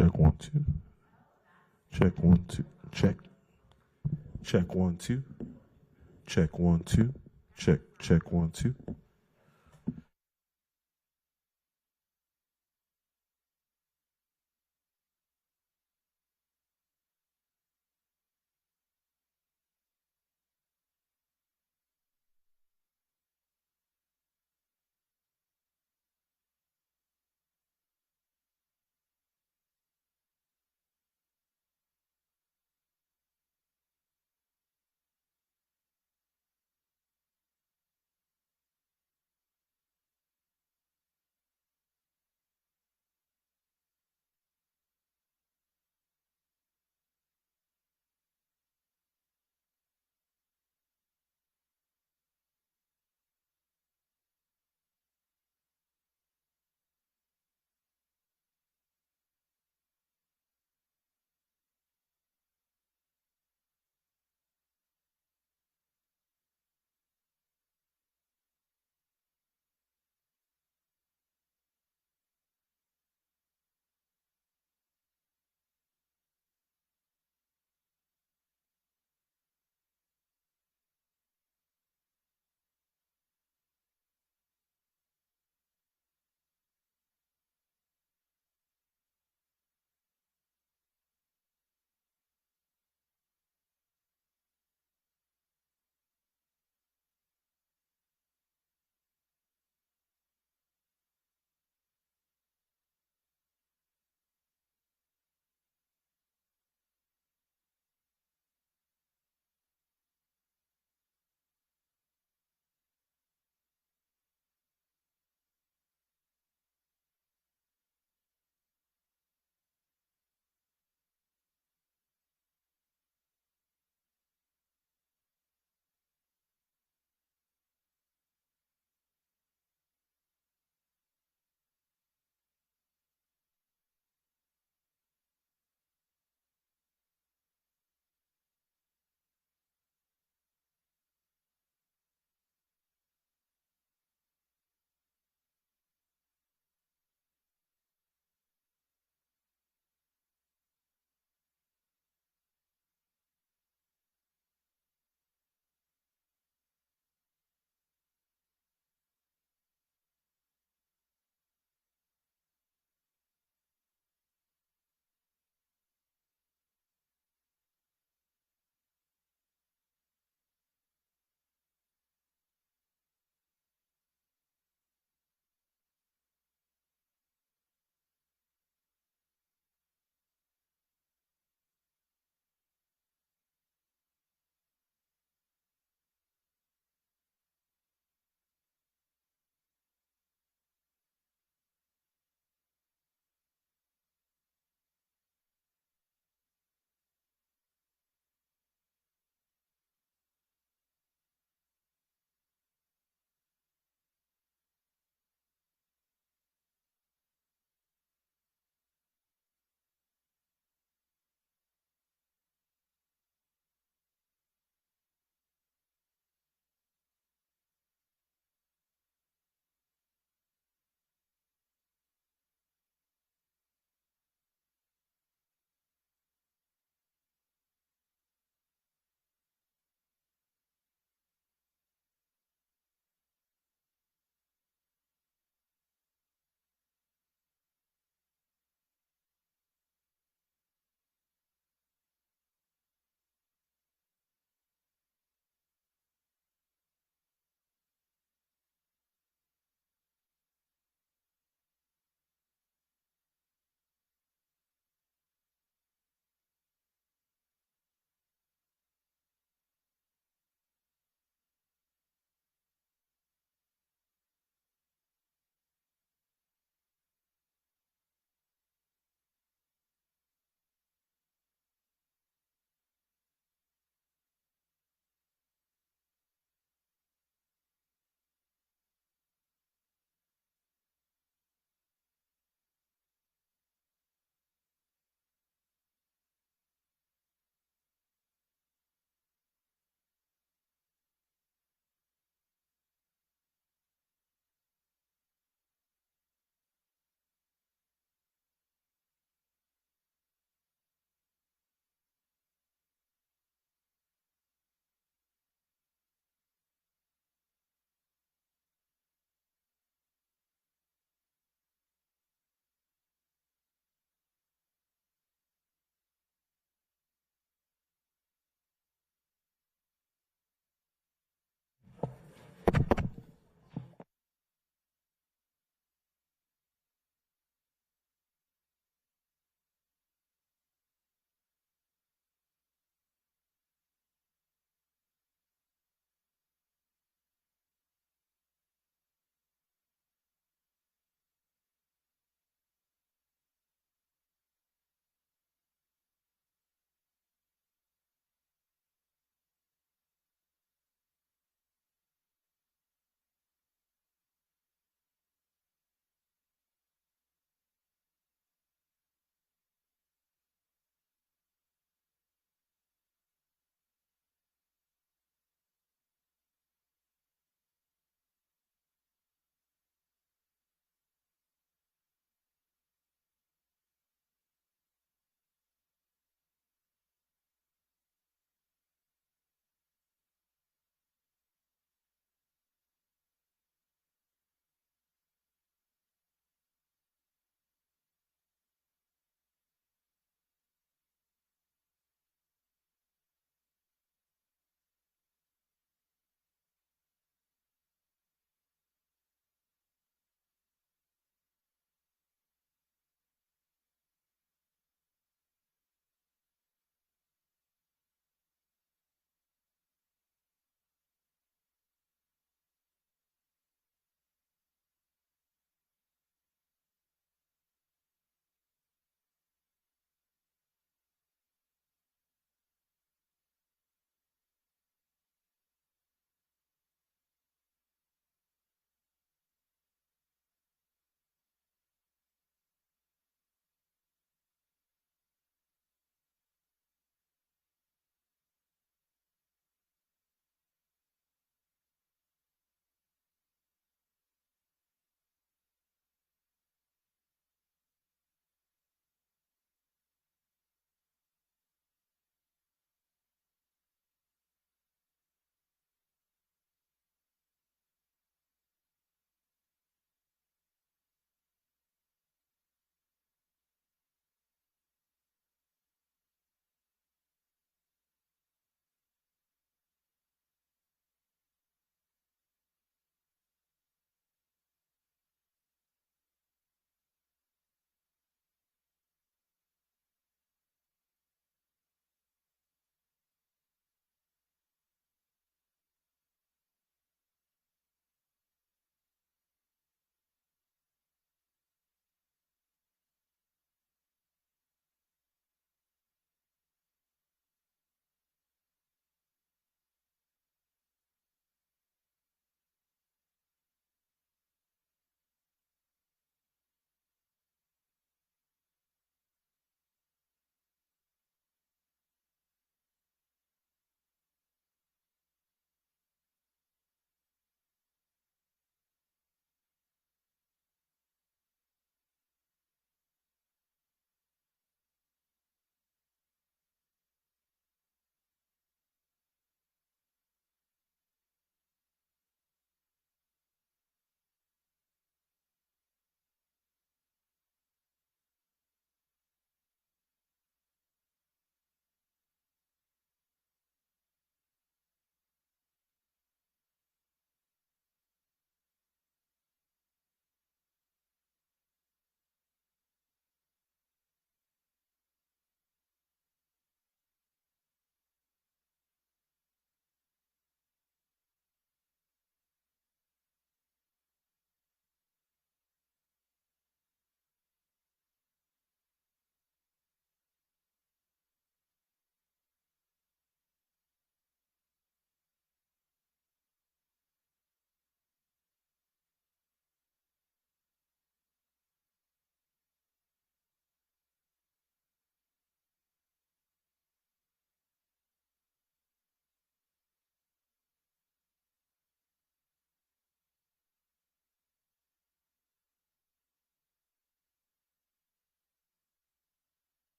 Check one, two. Check one, two. Check. Check one, two. Check one, two. Check one, two.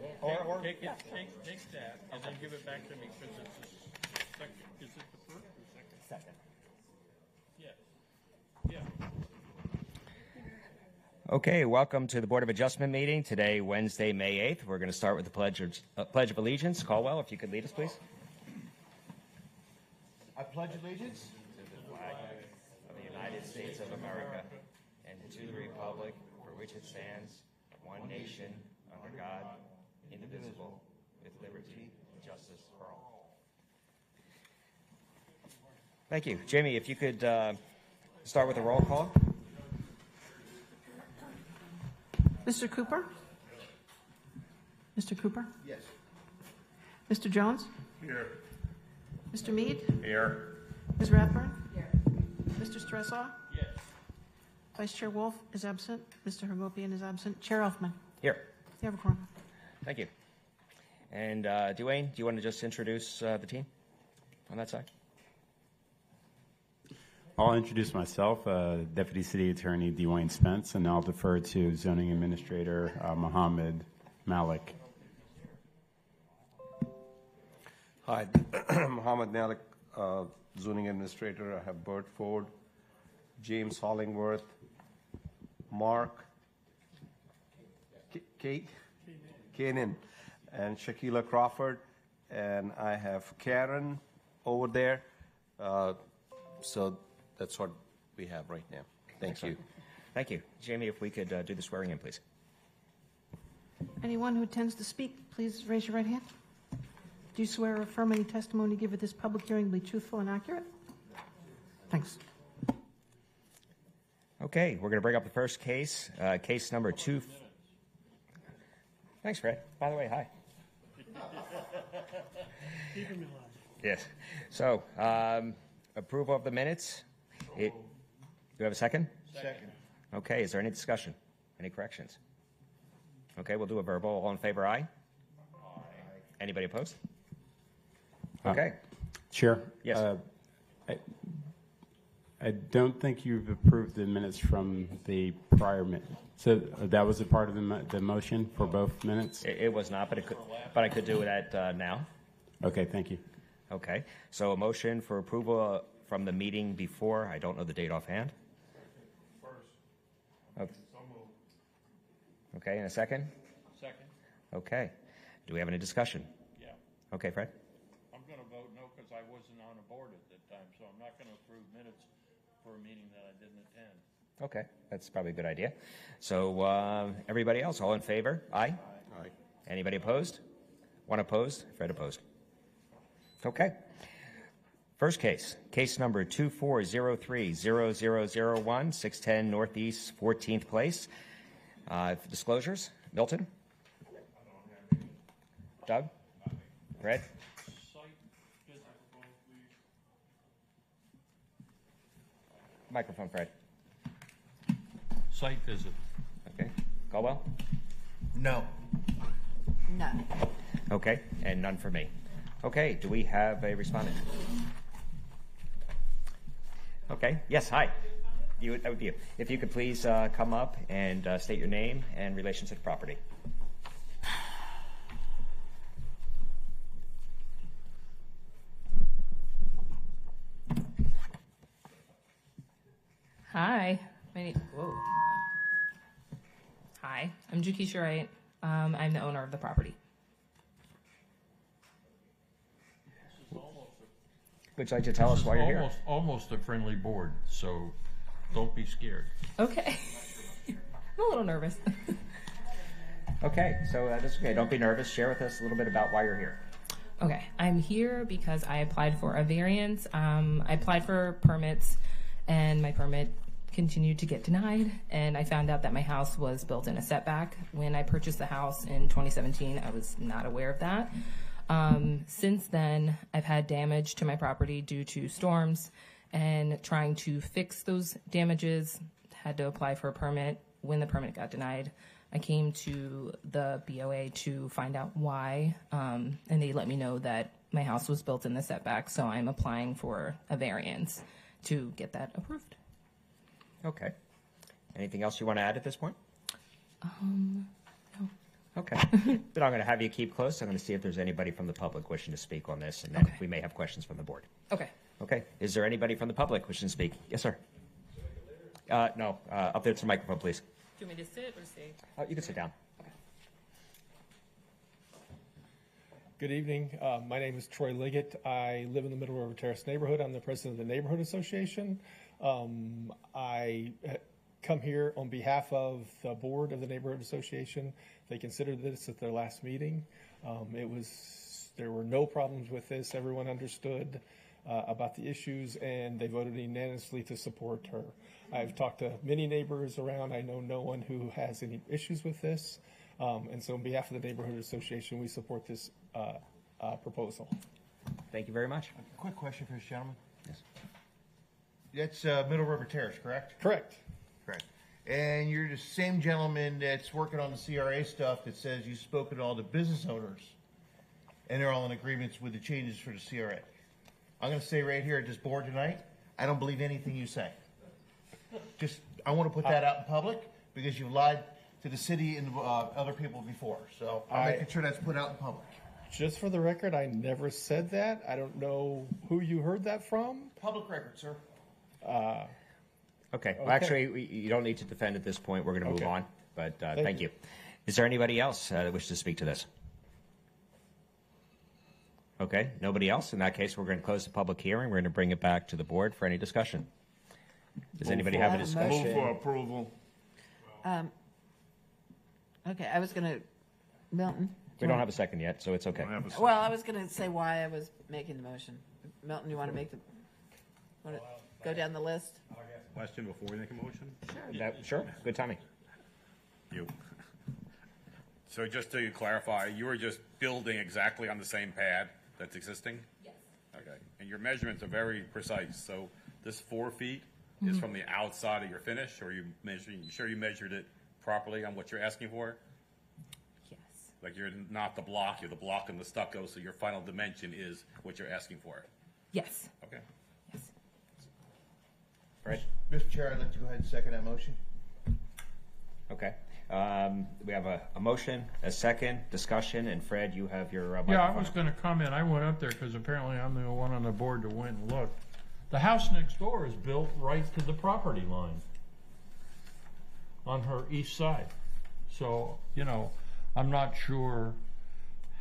Take that and then give it back to me because it's the second. Is it the first or second? Second. Yes. Yeah. Okay, welcome to the Board of Adjustment meeting today, Wednesday, May 8th. We're going to start with the Pledge of Allegiance. Caldwell, if you could lead us, please. I pledge allegiance To the flag of the United States of America and to the republic for which it stands, one nation, under God, indivisible, with liberty and justice for all. Thank you. Jamie, if you could start with a roll call. Mr. Cooper? Mr. Cooper? yes. Mr. Jones? Here. Mr. Mead? Here. Ms. Rathburn? Here. Mr. Stressaw? Yes. Vice Chair Wolf is absent. Mr. Hergopian is absent. Chair Elfman? Here. You have a quorum. Thank you. And Dwayne, do you want to just introduce the team on that side? I'll introduce myself, Deputy City Attorney Dwayne Spence, and I'll defer to Zoning Administrator Mohammed Malik. Hi, Mohammed Malik, Zoning Administrator. I have Bert Ford, James Hollingworth, Mark, Kate, Kanan, and Shakila Crawford, and I have Karen over there. So that's what we have right now. Thank you. Thank you. Jamie, if we could do the swearing in, please. Anyone who intends to speak, please raise your right hand. Do you swear or affirm any testimony given at this public hearing will be truthful and accurate? Thanks. Okay, we're going to bring up the first case, case number 2. Thanks, Fred. By the way, hi. Yes. So, approval of the minutes. Do you have a second? Second. Okay, is there any discussion? Any corrections? Okay, we'll do a verbal. All in favor, aye? Aye. Anybody opposed? Okay. Chair? Yes. I don't think you've approved the minutes from the prior minute. So that was a part of the motion for both minutes? It was not, but I could do it now. Okay, thank you. Okay, so a motion for approval from the meeting before. I don't know the date offhand. Okay. Okay, and a second? Second. Okay. Do we have any discussion? Yeah. Okay, Fred? I'm going to vote no because I wasn't on a board at that time, so I'm not going to approve minutes for a meeting that I didn't attend. Okay, that's probably a good idea. So everybody else, all in favor? Aye? Aye. Anybody opposed? One opposed? Fred opposed. Okay. First case, case number 2403-0001, 610 Northeast 14th Place. Disclosures, Milton? Doug? Fred? Site visit, please. Microphone, Fred. Site visit. Okay. Caldwell? No. None. Okay, and none for me. Okay, do we have a respondent? Okay, yes, hi. That would be you. If you could please come up and state your name and relation to the property. Hi. Hi, I'm Jukisha Wright. I'm the owner of the property. Would you like to tell us why you're here? Almost a friendly board, so don't be scared. Okay. I'm a little nervous. Okay, so that's okay. Don't be nervous. Share with us a little bit about why you're here. Okay, I'm here because I applied for a variance. I applied for permits, and my permit continued to get denied, and I found out that my house was built in a setback. When I purchased the house in 2017, I was not aware of that. Since then, I've had damage to my property due to storms, and trying to fix those damages, had to apply for a permit. When the permit got denied, I came to the BOA to find out why, and they let me know that my house was built in the setback, so I'm applying for a variance to get that approved. Okay. Anything else you want to add at this point? No. Okay. But I'm going to have you keep close. I'm going to see if there's anybody from the public wishing to speak on this, and then Okay. we may have questions from the board. Okay. Okay. Is there anybody from the public wishing to speak? Yes, sir. No. Up there to the microphone, please. Do you want me to sit or stay? You can sit down. Good evening. My name is Troy Liggett. I live in the Middle River Terrace neighborhood. I'm the president of the Neighborhood Association. I come here on behalf of the board of the Neighborhood Association. They considered this at their last meeting. There were no problems with this. Everyone understood about the issues, and they voted unanimously to support her. I've talked to many neighbors around. I know no one who has any issues with this. And so on behalf of the Neighborhood Association, we support this proposal. Thank you very much. Quick question for this gentleman. Yes. That's Middle River Terrace, correct? Correct. Correct. And you're the same gentleman that's working on the CRA stuff that says you've spoken to all the business owners and they're all in agreements with the changes for the CRA. I'm going to say right here at this board tonight, I don't believe anything you say. Just, I want to put that out in public because you've lied to the city and other people before. So I'm making sure that's put out in public. Just for the record, I never said that. I don't know who you heard that from. Public record, sir. Okay. Well, actually, you don't need to defend at this point. We're going to move Okay. on. But thank you. Is there anybody else that wishes to speak to this? Okay. Nobody else? In that case, we're going to close the public hearing. We're going to bring it back to the board for any discussion. Does anybody have a discussion? Move for approval. Okay, I was going to, Milton. We don't have a second yet, so it's okay. Well, I was going to say why I was making the motion. Milton, you want to go down the list? Question before we make a motion? Sure. Good timing. You. So just to clarify, you were just building exactly on the same pad that's existing? Yes. Okay. And your measurements are very precise. So this 4 feet is from the outside of your finish, or you sure you measured it properly on what you're asking for? Yes. Like you're not the block, you're the block and the stucco, so your final dimension is what you're asking for. Yes. Okay. Yes. Right? Mr. Chair, I'd like to go ahead and second that motion. Okay. We have a motion, a second, discussion, and Fred, you have your Yeah, I microphone. was going to comment. I went up there because apparently I'm the one on the board that went and looked. The house next door is built right to the property line on her east side. So, you know, I'm not sure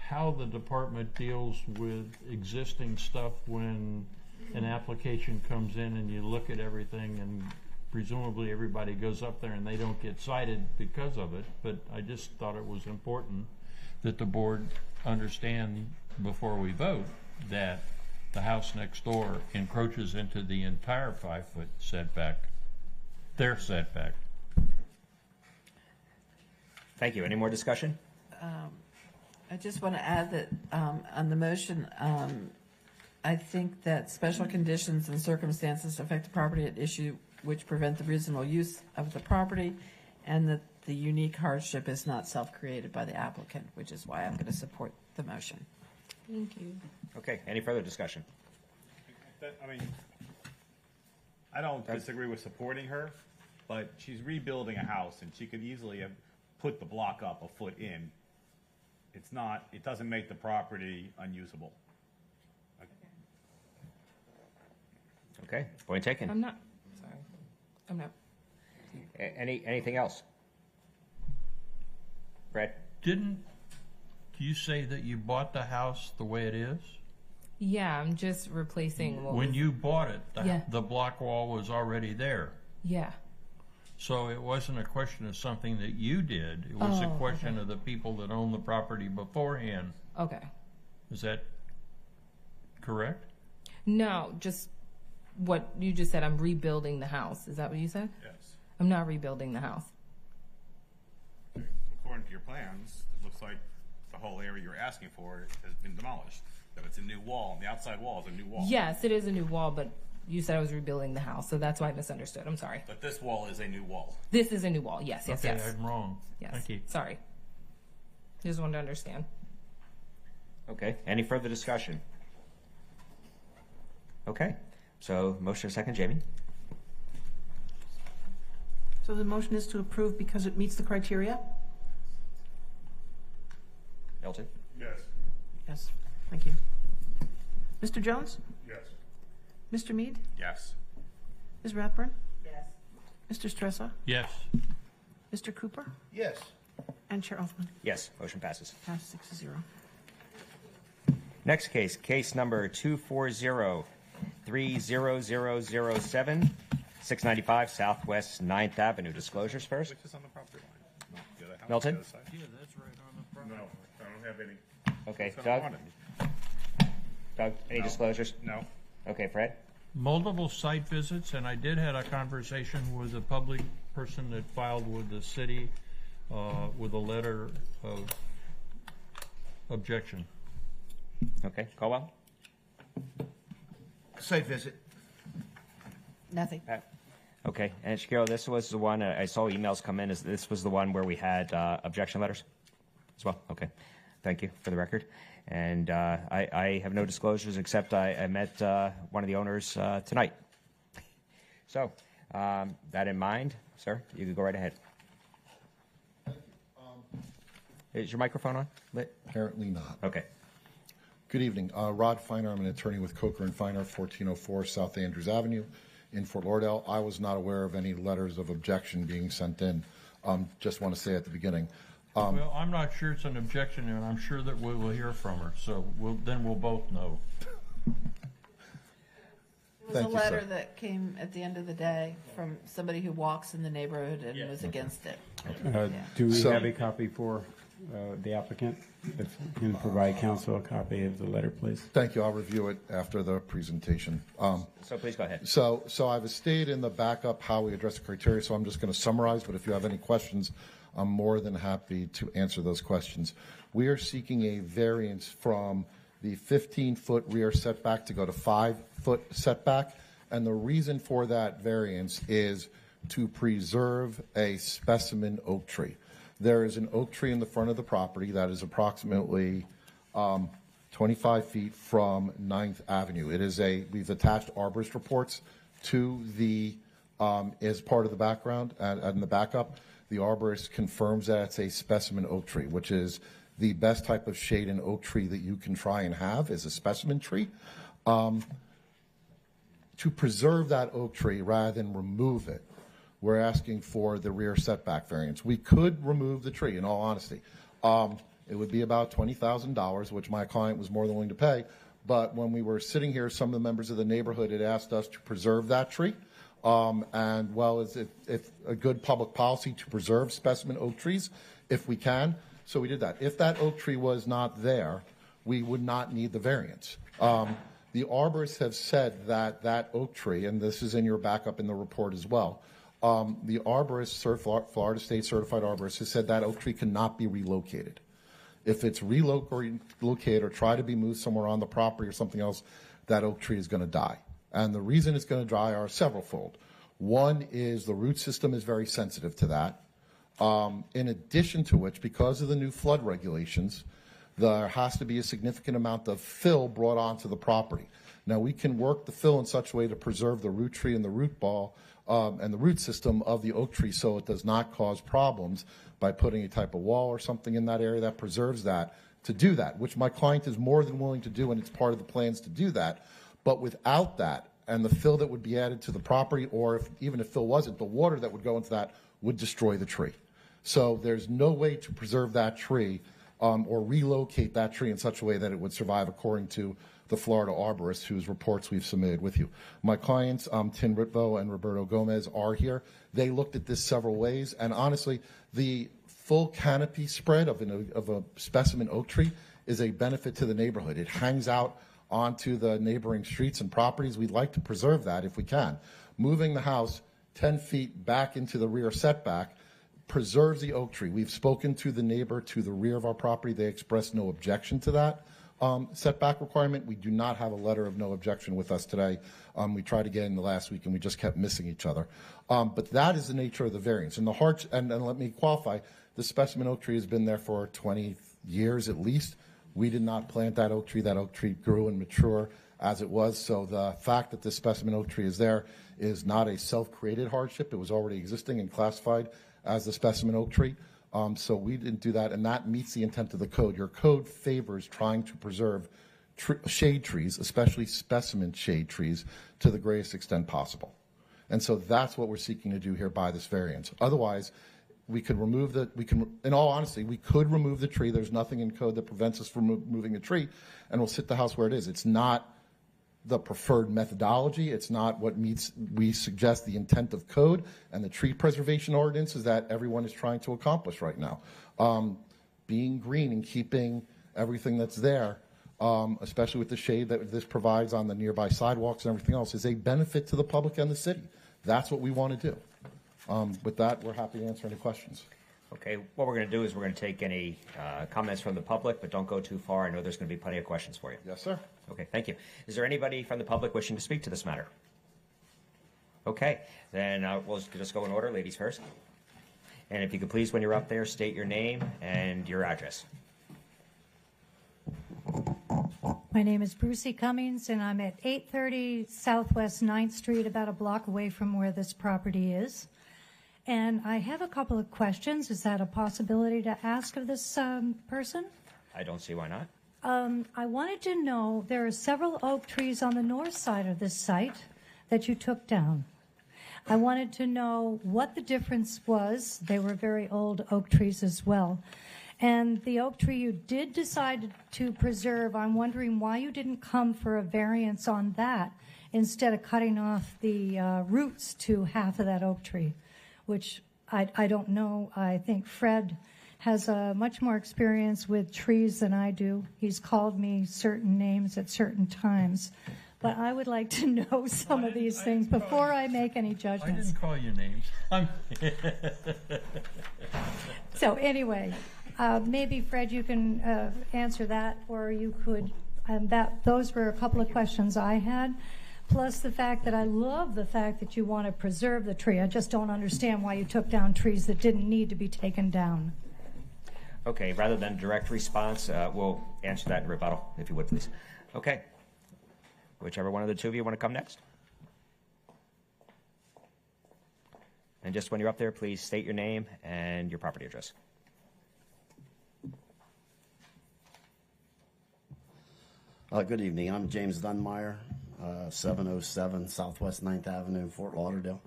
how the department deals with existing stuff when an application comes in and you look at everything, and presumably everybody goes up there and they don't get cited because of it. But I just thought it was important that the board understand before we vote that the house next door encroaches into the entire 5-foot setback, their setback. Thank you. Any more discussion? I just want to add that on the motion, I think that special conditions and circumstances affect the property at issue which prevent the reasonable use of the property, and that the unique hardship is not self-created by the applicant, which is why I'm going to support the motion. Thank you. Okay. Any further discussion? I mean, I don't disagree with supporting her, but she's rebuilding a house, and she could easily have put the block up a foot in. It doesn't make the property unusable. Okay. Point taken. I'm not. Sorry. I'm not. Anything else? Fred? Didn't you say that you bought the house the way it is? Yeah, I'm just replacing what When was- you bought it, Yeah. the block wall was already there. Yeah. So it wasn't a question of something that you did. It was a Oh, question of the people that owned the property beforehand. Okay. Is that correct? No, just what you just said. I'm rebuilding the house. Is that what you said? Yes. I'm not rebuilding the house. According to your plans, it looks like the whole area you're asking for has been demolished. That it's a new wall, and the outside wall is a new wall. Yes, it is a new wall, but you said I was rebuilding the house, so that's why I misunderstood. I'm sorry. But this wall is a new wall. This is a new wall. Yes, yes, Okay, yes. I'm wrong. Yes. Thank you. Sorry. Just wanted to understand. Okay. Any further discussion? Okay. So motion second, Jamie? So the motion is to approve because it meets the criteria? Middleton. Yes. Yes, thank you. Mr. Jones? Yes. Mr. Mead? Yes. Ms. Rathburn? Yes. Mr. Stressa? Yes. Mr. Cooper? Yes. And Chair Elfman? Yes, motion passes. Pass 6-0. Next case, case number 240-30007, 695 Southwest 9th Avenue. Disclosures first. Which is on the property line? Not the other house, Milton? the other side. Yeah, that's right on the front. No, I don't have any. Okay, What's going Doug? on? Doug, any No. disclosures? No. Okay, Fred? Multiple site visits, and I did have a conversation with a public person that filed with the city with a letter of objection. Okay, Colwell? Site visit. Nothing. Pat? Okay, and Shakiro, this was the one, I saw emails come in, this was the one where we had objection letters as well? Okay, thank you for the record. And I have no disclosures except I met one of the owners tonight. So, that in mind, sir, you can go right ahead. Is your microphone on? Lit? Apparently not. Okay. Good evening. Rod Feiner, I'm an attorney with Coker & Feiner, 1404 South Andrews Avenue in Fort Lauderdale. I was not aware of any letters of objection being sent in. Just want to say at the beginning. Well, I'm not sure it's an objection, and I'm sure that we will hear from her, so then we'll both know. It was Thank a you, letter sir. that came at the end of the day from somebody who walks in the neighborhood and was against it. Do we So- have a copy for the applicant? If you can provide counsel a copy of the letter, please. Thank you. I'll review it after the presentation. So please go ahead. So I've stated in the backup how we address the criteria, so I'm just going to summarize, but if you have any questions, I'm more than happy to answer those questions. We are seeking a variance from the 15-foot rear setback to go to 5-foot setback, and the reason for that variance is to preserve a specimen oak tree. There is an oak tree in the front of the property that is approximately 25 feet from 9th Avenue. We've attached arborist reports to the, as part of the background and the backup. The arborist confirms that it's a specimen oak tree, which is the best type of shade and oak tree that you can try and have is a specimen tree. To preserve that oak tree rather than remove it, we're asking for the rear setback variance. We could remove the tree, in all honesty. It would be about $20,000, which my client was more than willing to pay. But when we were sitting here, some of the members of the neighborhood had asked us to preserve that tree. And well, it's a good public policy to preserve specimen oak trees if we can. So we did that. If that oak tree was not there, we would not need the variance. The arborists have said that that oak tree, and this is in your backup in the report as well, the arborist, Florida State Certified Arborist, has said that oak tree cannot be relocated. If it's relocated or try to be moved somewhere on the property or something else, that oak tree is going to die. And the reason it's going to die are severalfold. One is the root system is very sensitive to that. In addition to which, because of the new flood regulations, there has to be a significant amount of fill brought onto the property. Now, we can work the fill in such a way to preserve the root tree and the root ball and the root system of the oak tree so it does not cause problems by putting a type of wall or something in that area that preserves that, to do that, which my client is more than willing to do, and it's part of the plans to do that. But without that, and the fill that would be added to the property, or even if fill wasn't, the water that would go into that would destroy the tree. So there's no way to preserve that tree or relocate that tree in such a way that it would survive, according to the Florida arborists whose reports we've submitted with you. My clients, Tim Ritvo and Roberto Gomez, are here. They looked at this several ways, and honestly, the full canopy spread of a specimen oak tree is a benefit to the neighborhood. It hangs out onto the neighboring streets and properties. We'd like to preserve that if we can. Moving the house 10 feet back into the rear setback preserves the oak tree. We've spoken to the neighbor to the rear of our property. They expressed no objection to that setback requirement. We do not have a letter of no objection with us today. We tried to get in the last week and we just kept missing each other. But that is the nature of the variance. And and let me qualify, the specimen oak tree has been there for 20 years at least. We did not plant that oak tree. That oak tree grew and matured as it was. So the fact that the specimen oak tree is there is not a self-created hardship. It was already existing and classified as the specimen oak tree. So we didn't do that, and that meets the intent of the code. Your code favors trying to preserve shade trees, especially specimen shade trees, to the greatest extent possible. And so that's what we're seeking to do here by this variance. Otherwise, we could remove in all honesty, we could remove the tree. There's nothing in code that prevents us from moving the tree, and we'll sit the house where it is. It's not the preferred methodology. It's not what we suggest the intent of code and the tree preservation ordinance is that everyone is trying to accomplish right now. Being green and keeping everything that's there, especially with the shade that this provides on the nearby sidewalks and everything else, is a benefit to the public and the city. That's what we want to do. With that, we're happy to answer any questions. Okay, what we're going to do is we're going to take any comments from the public, but don't go too far. I know there's going to be plenty of questions for you. Yes, sir. Okay, thank you. Is there anybody from the public wishing to speak to this matter? Okay, then we'll just go in order. Ladies first. And if you could please, when you're up there, state your name and your address. My name is Brucey Cummings, and I'm at 830 Southwest 9th Street, about a block away from where this property is. And I have a couple of questions. Is that a possibility to ask of this person? I don't see why not. I wanted to know, there are several oak trees on the north side of this site that you took down. I wanted to know what the difference was. They were very old oak trees as well. And the oak tree you did decide to preserve, I'm wondering why you didn't come for a variance on that instead of cutting off the roots to half of that oak tree, which I don't know. I think Fred has much more experience with trees than I do. He's called me certain names at certain times. But I would like to know some of these things before I make any I judgments. didn't call you names. So anyway, maybe Fred, you can answer that, or you could. Those were a couple of questions I had. Plus the fact that I love the fact that you want to preserve the tree. I just don't understand why you took down trees that didn't need to be taken down. Okay, rather than direct response, we'll answer that in rebuttal, if you would, please. Okay. Whichever one of the two of you want to come next. And just when you're up there, please state your name and your property address. Good evening. I'm James Dunmeyer, 707 Southwest 9th Avenue, Fort Lauderdale.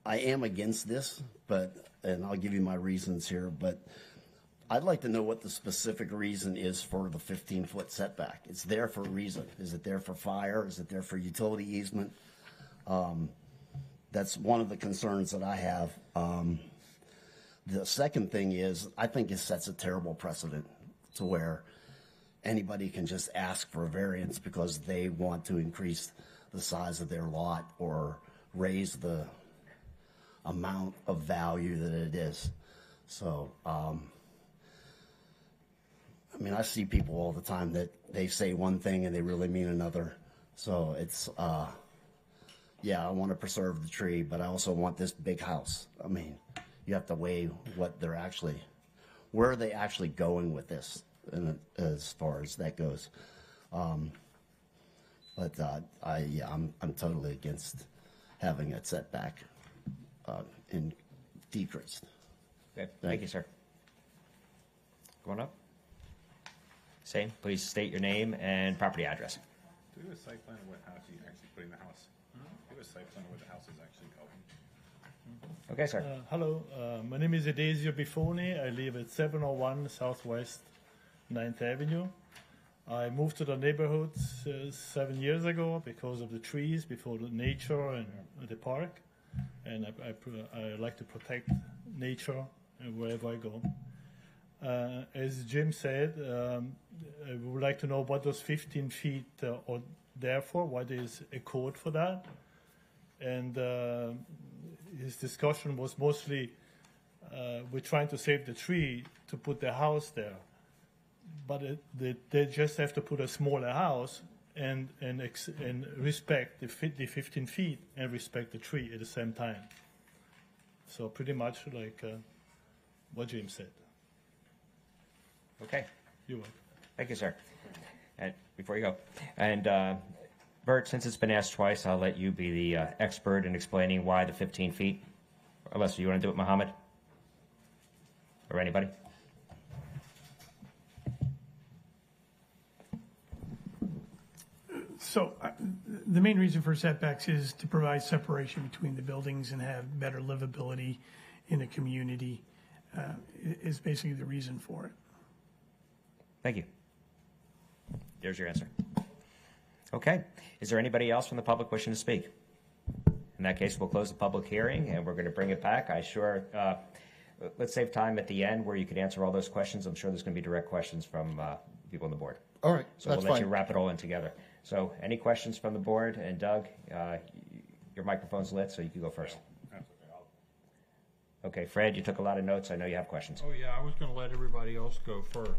I am against this, and I'll give you my reasons here, but I'd like to know what the specific reason is for the 15-foot setback. It's there for a reason. Is it there for fire? Is it there for utility easement? That's one of the concerns that I have. The second thing is, I think it sets a terrible precedent to where anybody can just ask for a variance because they want to increase the size of their lot or raise the amount of value that it is. So, I mean, I see people all the time that they say one thing and they really mean another. So it's, yeah, I want to preserve the tree, but I also want this big house. I mean, you have to weigh what they're actually, where are they actually going with this, and as far as that goes. I'm totally against having a setback decreased. Okay, thank you, sir. Go on up. Same, please state your name and property address. Do you have a site plan of what house you actually putting the house? Do you have a site plan of where the house is actually going? Okay, sir. Hello, my name is Edesio Bifoni. I live at 701 Southwest 9th Avenue. I moved to the neighborhood 7 years ago because of the trees, before the nature and the park. And I like to protect nature wherever I go. As Jim said, I would like to know what those 15 feet are there for, what is a code for that. And his discussion was mostly, we're trying to save the tree to put the house there. But they just have to put a smaller house and respect the 15 feet and respect the tree at the same time. So pretty much like what Jim said. Okay. You're welcome. Thank you, sir. And before you go, and Bert, since it's been asked twice, I'll let you be the expert in explaining why the 15 feet. Unless you want to do it, Mohammed? Or anybody? So the main reason for setbacks is to provide separation between the buildings and have better livability in a community, is basically the reason for it. Thank you. There's your answer. Okay. Is there anybody else from the public wishing to speak? In that case, we'll close the public hearing and we're going to bring it back. Let's save time at the end where you can answer all those questions. I'm sure there's going to be direct questions from people on the board. All right, so that's we'll let fine. you wrap it all in together. So any questions from the board? And Doug, your microphone's lit, so you can go first. Okay, Fred, you took a lot of notes. I know you have questions. Oh, yeah, I was going to let everybody else go first.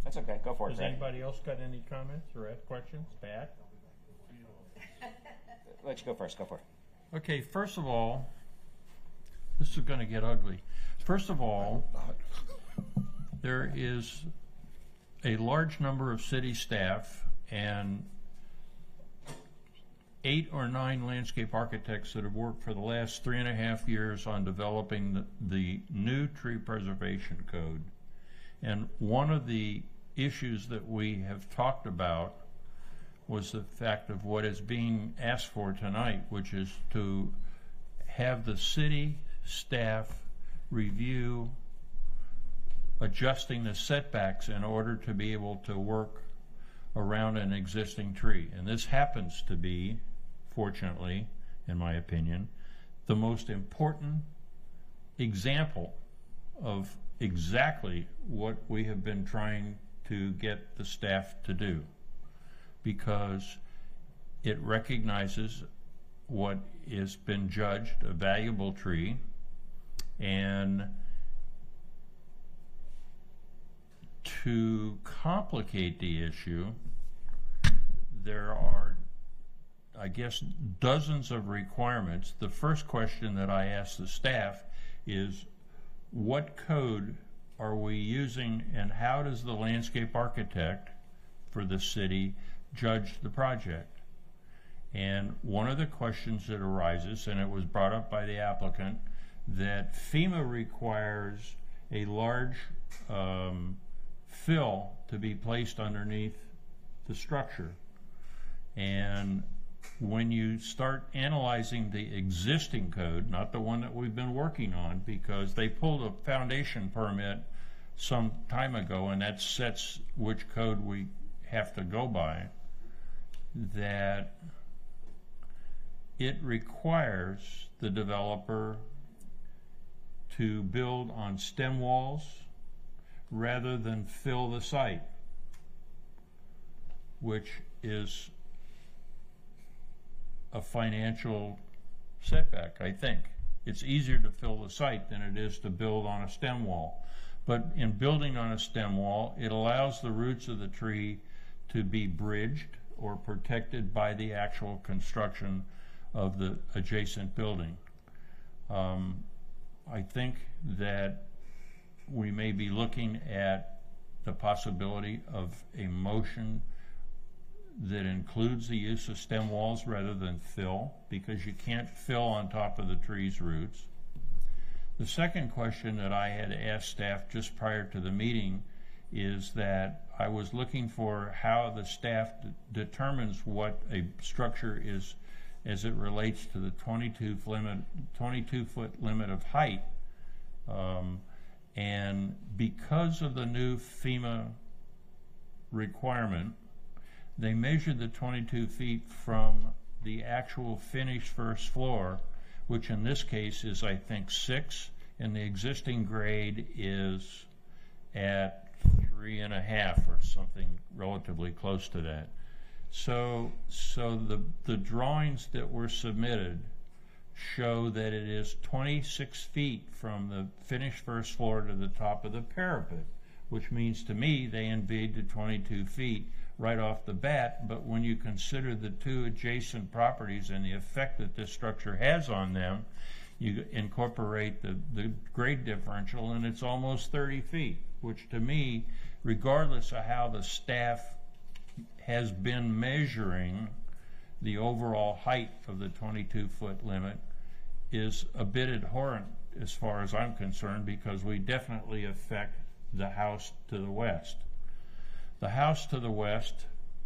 That's okay. Go for it, Has Fred. anybody else got any comments or ask questions? Bad? Let you go first. Go for it. Okay, first of all, this is going to get ugly. First of all, there is a large number of city staff and 8 or 9 landscape architects that have worked for the last 3.5 years on developing the new tree preservation code. And one of the issues that we have talked about was the fact of what is being asked for tonight, which is to have the city staff review adjusting the setbacks in order to be able to work around an existing tree. And this happens to be, fortunately, in my opinion, the most important example of exactly what we have been trying to get the staff to do, because it recognizes what has been judged a valuable tree, and to complicate the issue, there are, I guess, dozens of requirements. The first question that I ask the staff is, what code are we using and how does the landscape architect for the city judge the project? And one of the questions that arises, and it was brought up by the applicant, that FEMA requires a large fill to be placed underneath the structure. And when you start analyzing the existing code, not the one that we've been working on, because they pulled a foundation permit some time ago, and that sets which code we have to go by, that it requires the developer to build on stem walls rather than fill the site, which is a financial setback, I think. It's easier to fill the site than it is to build on a stem wall. But in building on a stem wall, it allows the roots of the tree to be bridged or protected by the actual construction of the adjacent building. I think that we may be looking at the possibility of a motion that includes the use of stem walls rather than fill, because you can't fill on top of the tree's roots. The second question that I had asked staff just prior to the meeting is that I was looking for how the staff determines what a structure is as it relates to the 22-foot limit of height. And because of the new FEMA requirement, they measured the 22 feet from the actual finished first floor, which in this case is, I think, 6, and the existing grade is at 3.5 or something relatively close to that. So the drawings that were submitted show that it is 26 feet from the finished first floor to the top of the parapet, which means to me they invade the 22 feet right off the bat. But when you consider the two adjacent properties and the effect that this structure has on them, you incorporate the grade differential, and it's almost 30 feet, which to me, regardless of how the staff has been measuring the overall height of the 22-foot limit, is a bit abhorrent as far as I'm concerned, because we definitely affect the house to the west. The house to the west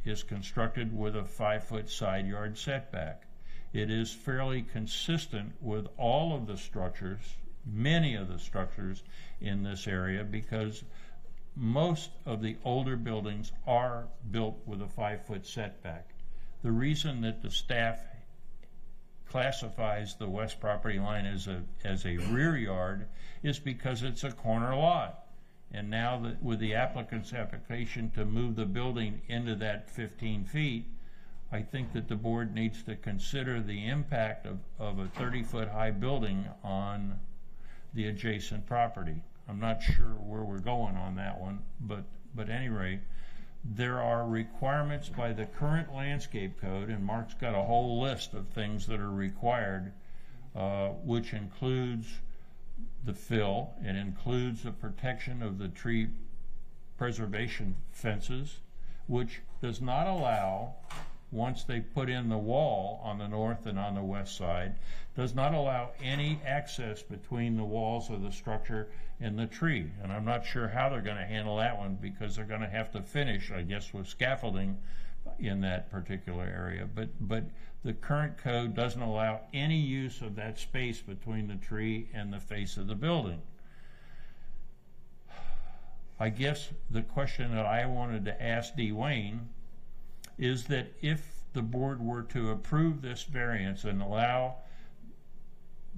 is constructed with a 5-foot side yard setback. It is fairly consistent with all of the structures, many of the structures in this area, because most of the older buildings are built with a 5-foot setback. The reason that the staff classifies the west property line as a rear yard is because it's a corner lot. And now that with the applicant's application to move the building into that 15 feet, I think that the board needs to consider the impact of a 30-foot high building on the adjacent property. I'm not sure where we're going on that one, but anyway, there are requirements by the current landscape code, and Mark's got a whole list of things that are required, which includes the fill. It includes the protection of the tree preservation fences, which does not allow, once they put in the wall on the north and on the west side, does not allow any access between the walls of the structure and the tree. And I'm not sure how they're going to handle that one, because they're going to have to finish, I guess, with scaffolding in that particular area. But the current code doesn't allow any use of that space between the tree and the face of the building. I guess the question that I wanted to ask Dwayne is that if the board were to approve this variance and allow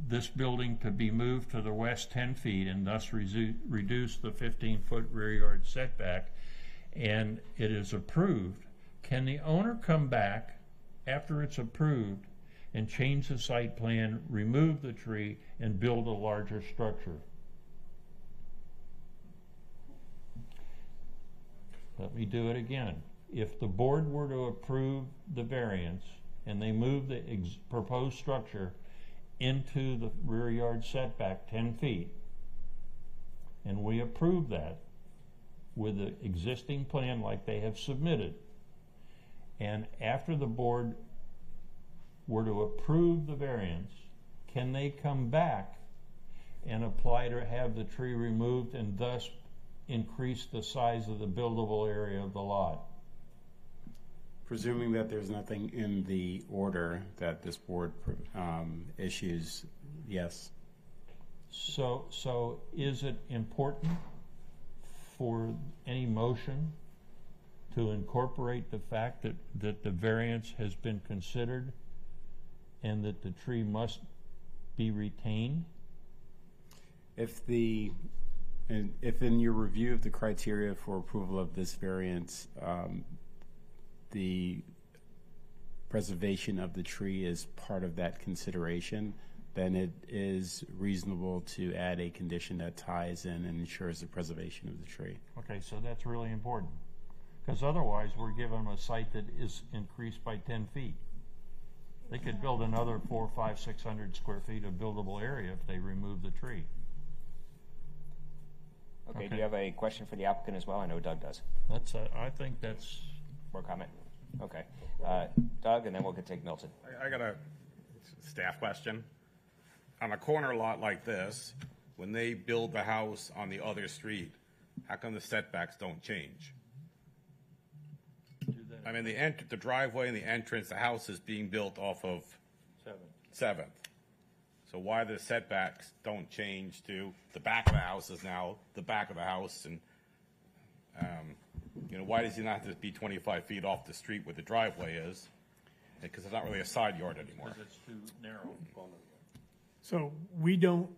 this building to be moved to the west 10 feet and thus reduce the 15-foot rear yard setback, and it is approved, can the owner come back after it's approved and change the site plan, remove the tree, and build a larger structure? Let me do it again. If the board were to approve the variance and they move the proposed structure into the rear yard setback 10 feet, and we approve that with the existing plan like they have submitted, and after the board were to approve the variance, can they come back and apply to have the tree removed and thus increase the size of the buildable area of the lot? Presuming that there's nothing in the order that this board issues, yes. So is it important for any motion to incorporate the fact that the variance has been considered and that the tree must be retained? If in your review of the criteria for approval of this variance, the preservation of the tree is part of that consideration, then it is reasonable to add a condition that ties in and ensures the preservation of the tree. Okay, so that's really important, because otherwise we're giving them a site that is increased by 10 feet. They could build another 400, 500, 600 square feet of buildable area if they remove the tree. Okay, do you have a question for the applicant as well? I know Doug does. I think that's... More comment? Okay. Doug, and then we'll take Milton. I got a staff question. On a corner lot like this, when they build the house on the other street, how come the setbacks don't change? I mean, the driveway and the entrance, the house is being built off of 7th. So why the setbacks don't change to the back of the house is now the back of the house, and why does he not have to be 25 feet off the street where the driveway is? Because it's not really a side yard anymore. Because it's too narrow. So we don't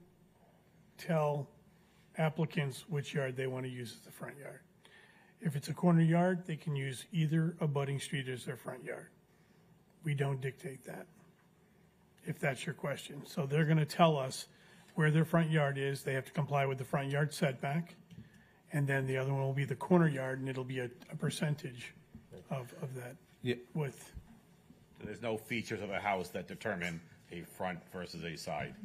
tell applicants which yard they want to use as the front yard. If it's a corner yard, they can use either abutting street as their front yard. We don't dictate that, if that's your question. So they're going to tell us where their front yard is. They have to comply with the front yard setback. And then the other one will be the corner yard, and it'll be a percentage of that width. So there's no features of a house that determine a front versus a side.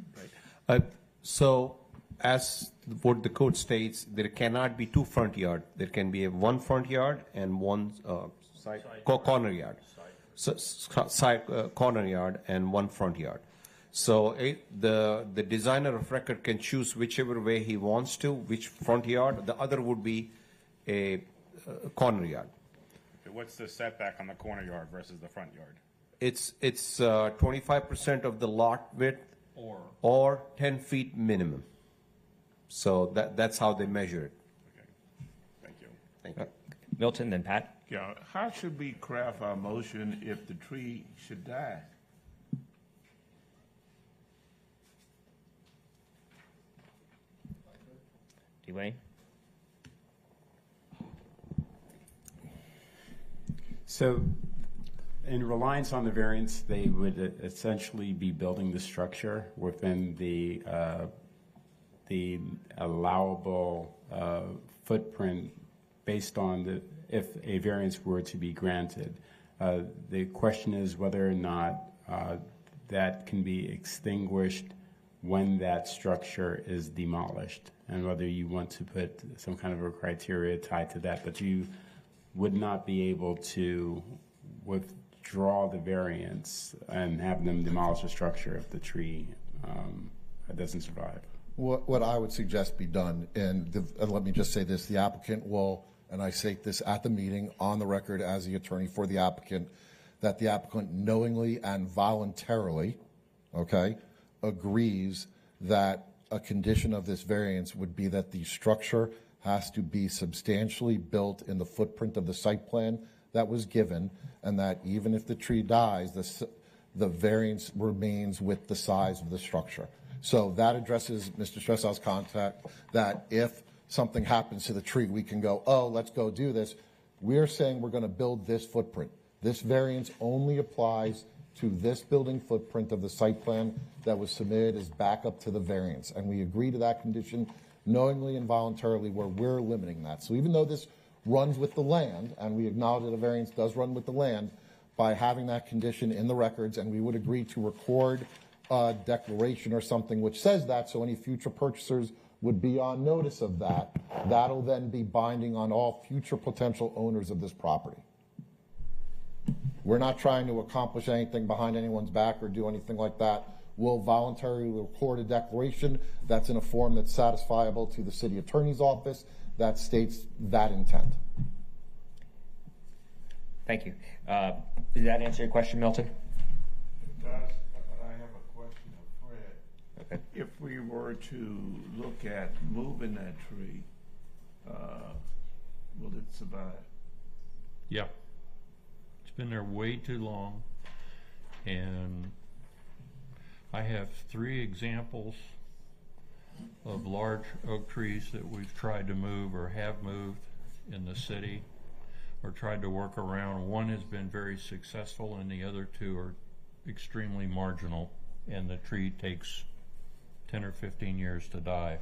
So as what the code states, there cannot be two front yard. There can be one front yard and one corner yard. Side corner yard and one front yard. So the designer of record can choose whichever way he wants to, which front yard. The other would be a corner yard. What's the setback on the corner yard versus the front yard? It's 25% of the lot width or 10 feet minimum. So that's how they measure it. Thank you. Thank you. Milton, then Pat. Yeah, how should we craft our motion if the tree should die? Dwayne? So, in reliance on the variance, they would essentially be building the structure within the allowable footprint based on if a variance were to be granted. The question is whether or not that can be extinguished when that structure is demolished, and whether you want to put some kind of a criteria tied to that, but you would not be able to withdraw the variance and have them demolish the structure if the tree doesn't survive. What I would suggest be done, and let me just say this, the applicant will, and I say this at the meeting on the record as the attorney for the applicant, that the applicant knowingly and voluntarily, okay, agrees that a condition of this variance would be that the structure has to be substantially built in the footprint of the site plan that was given, and that even if the tree dies, the variance remains with the size of the structure. So that addresses Mr. Stressow's contact, that if something happens to the tree, we can go, oh, let's go do this. We're saying we're going to build this footprint. This variance only applies to this building footprint of the site plan that was submitted as backup to the variance. And we agree to that condition knowingly and voluntarily, where we're limiting that. So even though this runs with the land, and we acknowledge that a variance does run with the land, by having that condition in the records, and we would agree to record a declaration or something which says that, so any future purchasers would be on notice of that. That'll then be binding on all future potential owners of this property. We're not trying to accomplish anything behind anyone's back or do anything like that. We'll voluntarily record a declaration that's in a form that's satisfiable to the city attorney's office that states that intent. Thank you. Does that answer your question, Milton? It does, but I have a question of Fred. Okay. If we were to look at moving that tree, will it survive? Yeah. It's been there way too long, and I have 3 examples of large oak trees that we've tried to move or have moved in the city or tried to work around. One has been very successful and the other 2 are extremely marginal, and the tree takes 10 or 15 years to die.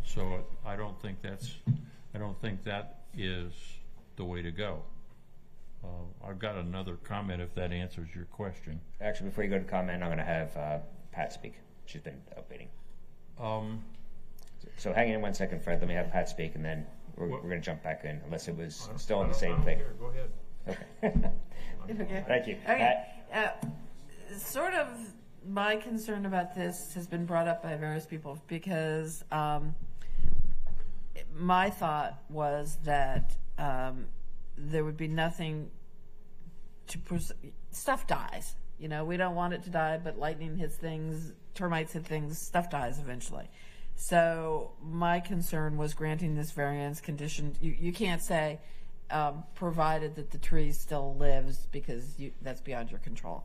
So I don't think that is the way to go. I've got another comment if that answers your question. Actually, before you go to comment, I'm going to have Pat speak. She's been waiting. So hang in 1 second, Fred. Let me have Pat speak, and then we're going to jump back in, unless it was still on the same thing. Go ahead. Okay. Okay. Thank you. Okay. Sort of my concern about this has been brought up by various people, because my thought was that there would be nothing to stuff dies. You know, we don't want it to die, but lightning hits things, termites hit things, stuff dies eventually. So my concern was granting this variance condition. You can't say provided that the tree still lives, because that's beyond your control.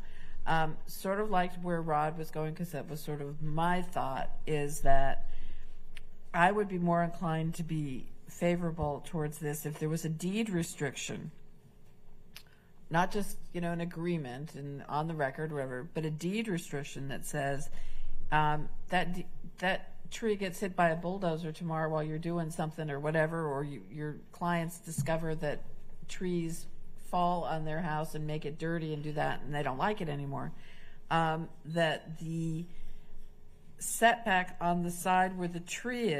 Sort of like where Rod was going, because that was sort of my thought, is that I would be more inclined to be favorable towards this if there was a deed restriction, not just, an agreement and on the record, whatever, but a deed restriction that says that tree gets hit by a bulldozer tomorrow while you're doing something or whatever, or your clients discover that trees fall on their house and make it dirty and do that, and they don't like it anymore, that the setback on the side where the tree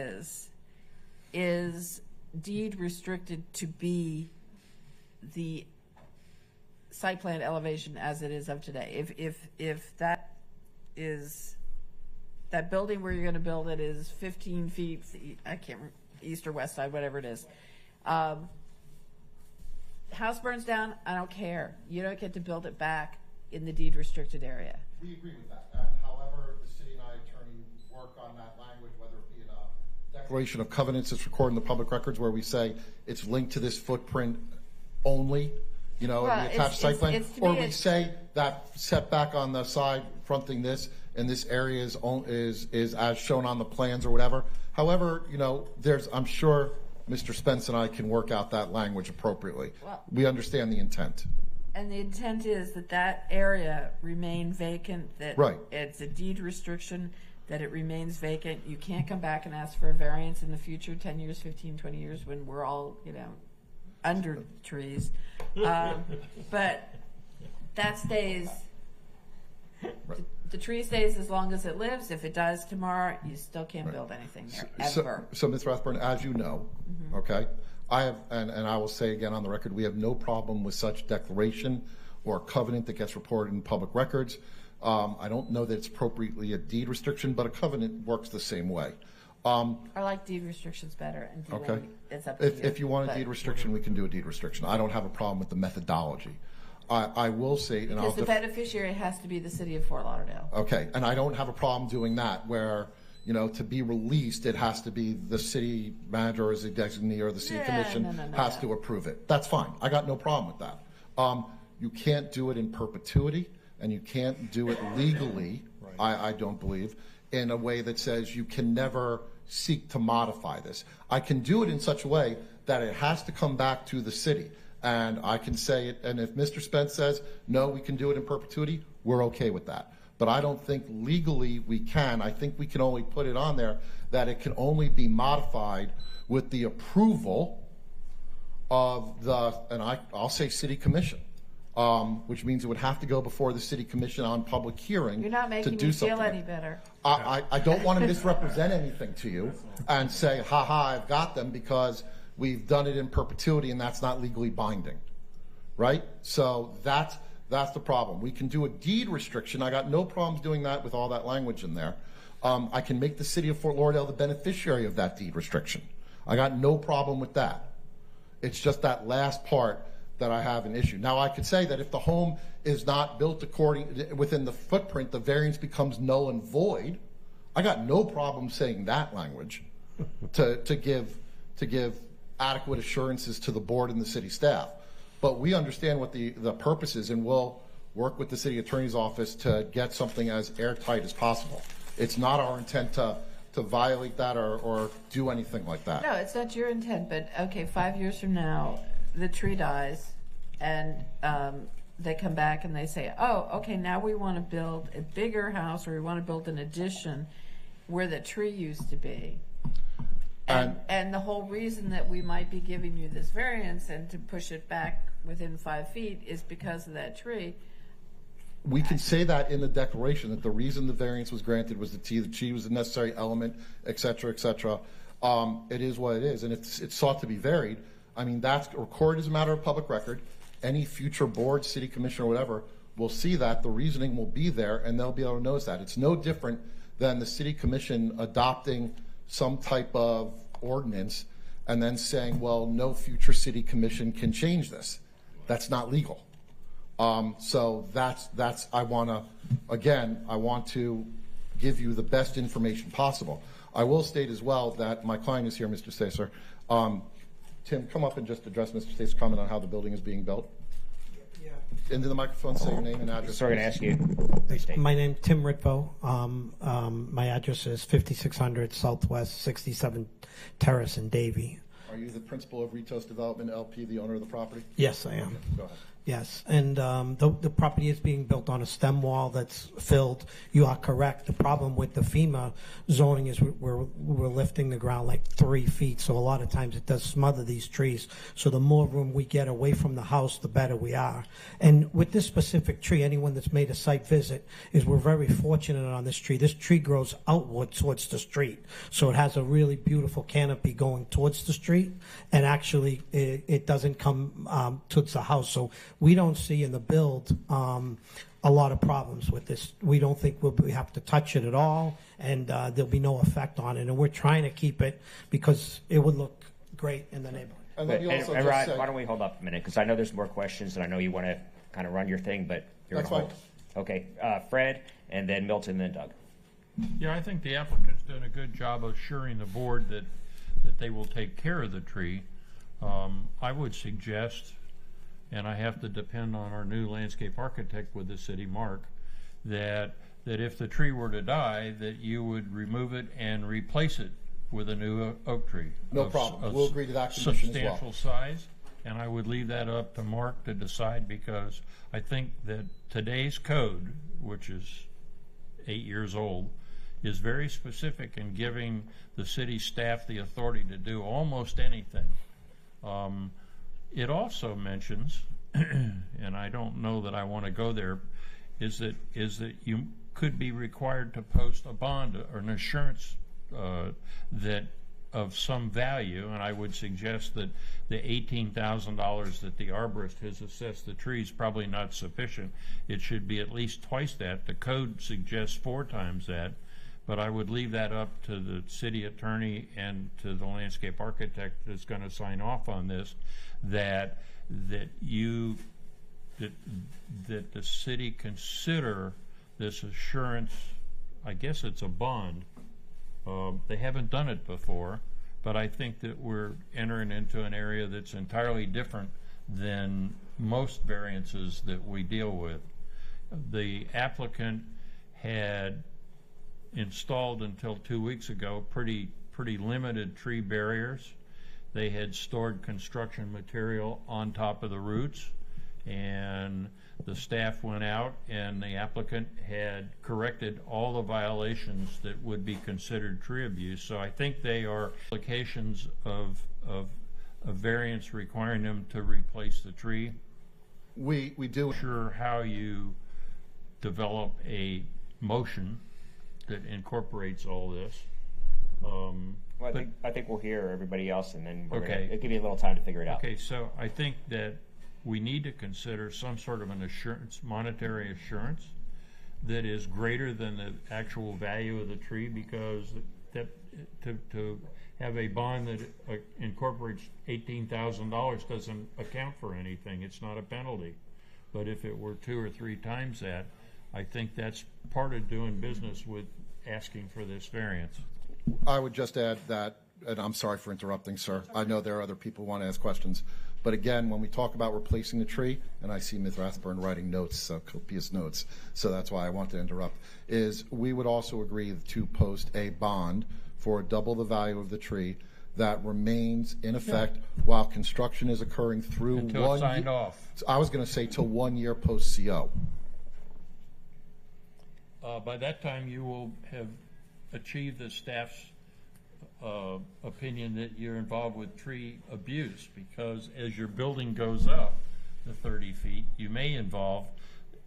is deed restricted to be the site plan elevation as it is of today. If that is that building where you're going to build it is 15 feet, I can't remember, east or west side, whatever it is. House burns down, I don't care. You don't get to build it back in the deed restricted area. We agree with that. However, the city and I, attorney, work on that language, whether it be in a declaration of covenants that's recorded in the public records where we say it's linked to this footprint only, you know, in the attached site plan, or we say that setback on the side fronting this and this area is as shown on the plans or whatever. However, you know, I'm sure Mr. Spence and I can work out that language appropriately. Well, we understand the intent. And the intent is that that area remain vacant, that right. It's a deed restriction, that it remains vacant. You can't come back and ask for a variance in the future, 10 years, 15, 20 years, when we're all, you know, under trees. But that stays, the tree stays as long as it lives. If it dies tomorrow, you still can't build anything there, ever. So Ms. Rathburn, as you know, okay, I have, and I will say again on the record, we have no problem with such declaration or covenant that gets reported in public records. I don't know that it's appropriately a deed restriction, but a covenant works the same way. I like deed restrictions better. And okay. It's up to you. If you want a deed restriction, we can do a deed restriction. I don't have a problem with the methodology. I will say, and because the beneficiary has to be the city of Fort Lauderdale. Okay, and I don't have a problem doing that where, you know, to be released, it has to be the city manager or the designee or the city commission has to approve it. That's fine. I got no problem with that. You can't do it in perpetuity, and you can't do it legally, I don't believe, in a way that says you can never seek to modify this. I can do it in such a way that it has to come back to the city. And I can say it, and if Mr. Spence says, no, we can do it in perpetuity, we're okay with that. But I don't think legally we can. I think we can only put it on there that it can only be modified with the approval of the, and I'll say city commission, which means it would have to go before the city commission on public hearing. You're not making me feel any better. I don't want to misrepresent anything to you and say, I've got them, because we've done it in perpetuity and that's not legally binding, right? So that's the problem. We can do a deed restriction. I got no problems doing that with all that language in there. I can make the city of Fort Lauderdale the beneficiary of that deed restriction. I got no problem with that. It's just that last part that I have an issue. Now I could say that if the home is not built within the footprint, the variance becomes null and void. I got no problem saying that language to give adequate assurances to the board and the city staff. But we understand what the purpose is, and we'll work with the city attorney's office to get something as airtight as possible. It's not our intent to violate that or do anything like that. No, it's not your intent, but okay, 5 years from now, the tree dies, and they come back and they say, oh, okay, now we want to build a bigger house, or we want to build an addition where the tree used to be. And the whole reason that we might be giving you this variance and to push it back within 5 feet is because of that tree. We can say that in the declaration, that the reason the variance was granted was the tree was a necessary element, et cetera, et cetera. It is what it is, and it's sought to be varied. I mean, that's recorded as a matter of public record. Any future board, city commission, or whatever will see that. The reasoning will be there, and they'll be able to notice that. It's no different than the city commission adopting some type of ordinance and then saying, well, no future city commission can change this. That's not legal. So that's I want to give you the best information possible. I will state as well that my client is here, Mr. Stacer. Tim, come up and just address Mr. Stacer's comment on how the building is being built. Yeah. Into the microphone, say your name and address. So we're going to ask you. My name's Tim Ritvo. My address is 5600 Southwest 67th Terrace in Davie. Are you the principal of Ritos Development LP, the owner of the property? Yes, I am. Okay, go ahead. Yes, and the property is being built on a stem wall that's filled. You are correct. The problem with the FEMA zoning is we're lifting the ground like 3 feet, so a lot of times it does smother these trees. So the more room we get away from the house, the better we are. And with this specific tree, anyone that's made a site visit is we're very fortunate on this tree. This tree grows outward towards the street, so it has a really beautiful canopy going towards the street, and actually it doesn't come towards the house. So we don't see in the build a a lot of problems with this. We don't think we have to touch it at all, and there'll be no effect on it. And we're trying to keep it because it would look great in the neighborhood. And let me also And just Rod, say, why don't we hold up a minute? Because I know there's more questions, and I know you want to kind of run your thing, but you're That's going to hold. Okay, Fred, and then Milton, and then Doug. Yeah, I think the applicant's done a good job of assuring the board that they will take care of the tree. I would suggest, and I have to depend on our new landscape architect with the city, Mark, that if the tree were to die, that you would remove it and replace it with a new oak tree. No problem. We'll agree to that condition as well. Substantial size, and I would leave that up to Mark to decide, because I think that today's code, which is 8 years old, is very specific in giving the city staff the authority to do almost anything. It also mentions, and I don't know that I want to go there, is that you could be required to post a bond or an assurance that of some value, and I would suggest that the $18,000 that the arborist has assessed the tree is probably not sufficient. It should be at least twice that. The code suggests 4 times that, but I would leave that up to the city attorney and to the landscape architect that's going to sign off on this, that the city consider this assurance. I guess it's a bond. They haven't done it before, but I think that we're entering into an area that's entirely different than most variances that we deal with. The applicant had installed until 2 weeks ago pretty limited tree barriers. They had stored construction material on top of the roots, and the staff went out and the applicant had corrected all the violations that would be considered tree abuse. So I think they are applications of a variance requiring them to replace the tree. We do. Sure how you develop a motion that incorporates all this. Well, I think we'll hear everybody else, and then we're Okay. it'll give you a little time to figure it out. Okay, so I think that we need to consider some sort of an assurance, monetary assurance, that is greater than the actual value of the tree, because that to have a bond that incorporates $18,000 doesn't account for anything. It's not a penalty. But if it were 2 or 3 times that, I think that's part of doing business with asking for this variance. I would just add that, and I'm sorry for interrupting, sir. I know there are other people who want to ask questions. But again, when we talk about replacing the tree, and I see Ms. Rathburn writing notes, copious notes, so that's why I want to interrupt, is we would also agree to post a bond for double the value of the tree that remains in effect while construction is occurring through Until it's signed off. I was going to say till 1 year post CO. By that time, you will have achieved the staff's opinion that you're involved with tree abuse, because as your building goes up to 30 feet, you may involve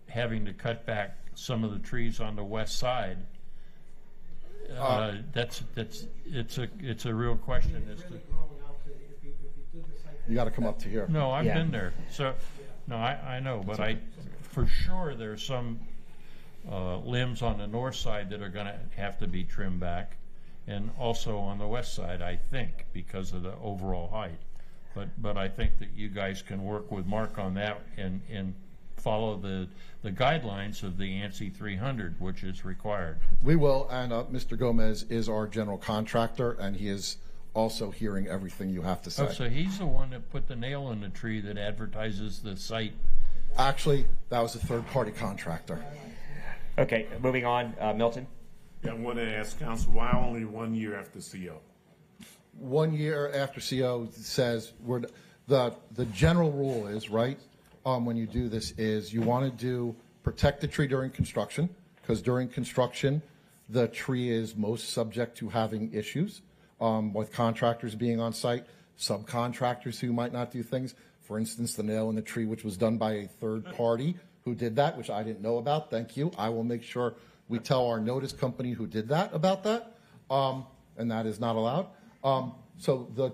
having to cut back some of the trees on the west side. It's a real question as to. You got to come up to here. No, I've been there. So, no, I know, but for sure there's some limbs on the north side that are going to have to be trimmed back, and also on the west side, I think, because of the overall height. But I think that you guys can work with Mark on that and follow the guidelines of the ANSI 300, which is required. We will, and Mr. Gomez is our general contractor, and he is also hearing everything you have to say. Oh, so he's the one that put the nail in the tree that advertises the site. Actually, that was a third-party contractor. Okay, moving on. Milton? Yeah, I want to ask council, why only 1 year after CO? 1 year after CO says the general rule is, right, when you do this is you want to protect the tree during construction, because during construction the tree is most subject to having issues with contractors being on site, subcontractors who might not do things. For instance, the nail in the tree, which was done by a third party who did that, which I didn't know about. Thank you. I will make sure we tell our notice company who did that about that, and that is not allowed. So the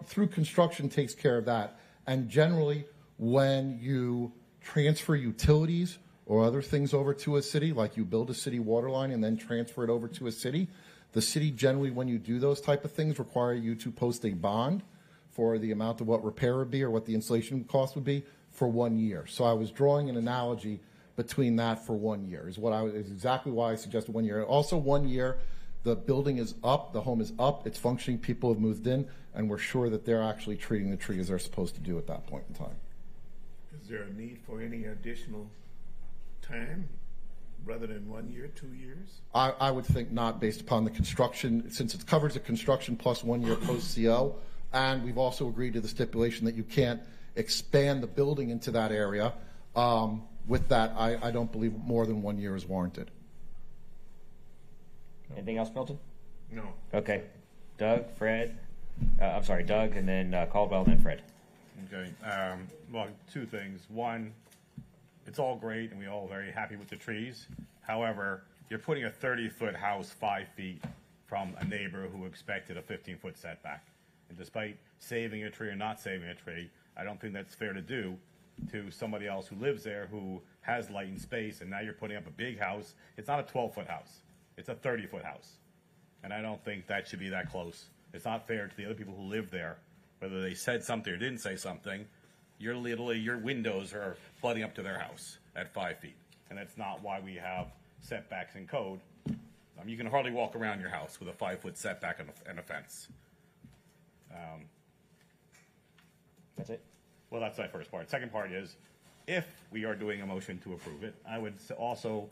through construction takes care of that. And generally, when you transfer utilities or other things over to a city, like you build a city water line and then transfer it over to a city, the city generally, when you do those type of things, require you to post a bond for the amount of what repair would be or what the installation cost would be for 1 year. So I was drawing an analogy between that for 1 year is exactly why I suggested 1 year. Also 1 year, the building is up, the home is up, it's functioning, people have moved in, and we're sure that they're actually treating the tree as they're supposed to do at that point in time. Is there a need for any additional time rather than 1 year, 2 years? I would think not, based upon the construction, since it covers the construction plus 1 year post-CO, and we've also agreed to the stipulation that you can't expand the building into that area. With that, I don't believe more than 1 year is warranted. Anything else, Milton? No. Okay. Doug, Fred. I'm sorry, Doug, and then Caldwell, and then Fred. Okay. Well, two things. One, it's all great, and we're all very happy with the trees. However, you're putting a 30-foot house 5 feet from a neighbor who expected a 15-foot setback. And despite saving a tree or not saving a tree, I don't think that's fair to do to somebody else who lives there who has light and space, and now you're putting up a big house. It's not a 12-foot house. It's a 30-foot house. And I don't think that should be that close. It's not fair to the other people who live there, whether they said something or didn't say something. Your windows are flooding up to their house at 5 feet. And that's not why we have setbacks in code. You can hardly walk around your house with a 5-foot setback and a fence. That's it? Well, that's my first part. Second part is, if we are doing a motion to approve it, I would also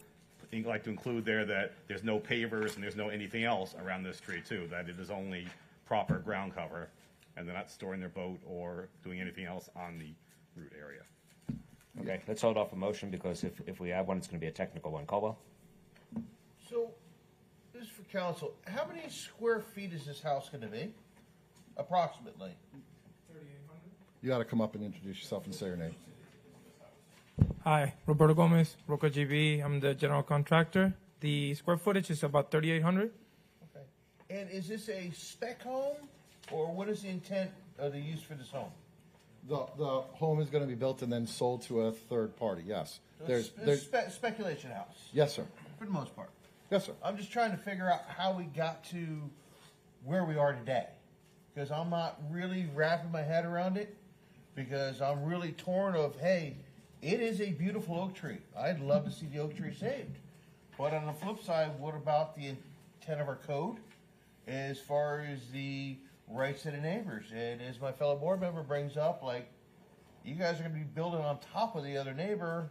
like to include there that there's no pavers and there's no anything else around this tree too, that it is only proper ground cover, and they're not storing their boat or doing anything else on the root area. Okay, let's hold off a motion, because if we have one, it's going to be a technical one. Caldwell? So, this is for council. How many square feet is this house going to be? Approximately. You got to come up and introduce yourself and say your name. Hi, Roberto Gomez, Roca GB. I'm the general contractor. The square footage is about 3,800. Okay. And is this a spec home, or what is the intent of the use for this home? The home is going to be built and then sold to a third party, yes. So There's speculation house. Yes, sir. For the most part. Yes, sir. I'm just trying to figure out how we got to where we are today, because I'm not really wrapping my head around it, because I'm really torn of, hey, it is a beautiful oak tree. I'd love to see the oak tree saved. But on the flip side, what about the intent of our code as far as the rights of the neighbors? And as my fellow board member brings up, like, you guys are going to be building on top of the other neighbor,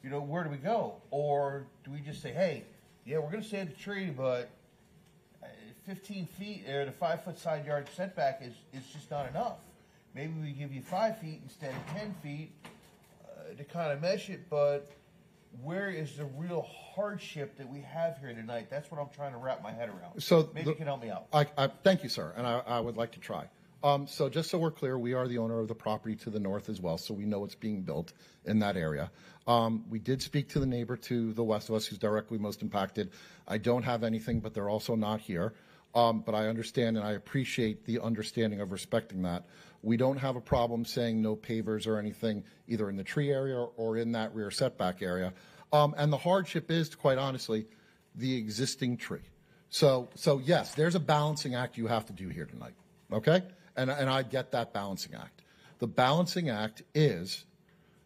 you know, where do we go? Or do we just say, hey, yeah, we're going to save the tree, but 15 feet or the 5-foot side yard setback is just not enough. Maybe we give you 5 feet instead of 10 feet to kind of mesh it, but where is the real hardship that we have here tonight? That's what I'm trying to wrap my head around. So maybe you can help me out. Thank you, sir, and I would like to try. So just so we're clear, we are the owner of the property to the north as well, so we know what's being built in that area. We did speak to the neighbor to the west of us who's directly most impacted. I don't have anything, but they're also not here. But I understand and I appreciate the understanding of respecting that. We don't have a problem saying no pavers or anything, either in the tree area or in that rear setback area. And the hardship is, quite honestly, the existing tree. So yes, there's a balancing act you have to do here tonight, okay? And I get that balancing act. The balancing act is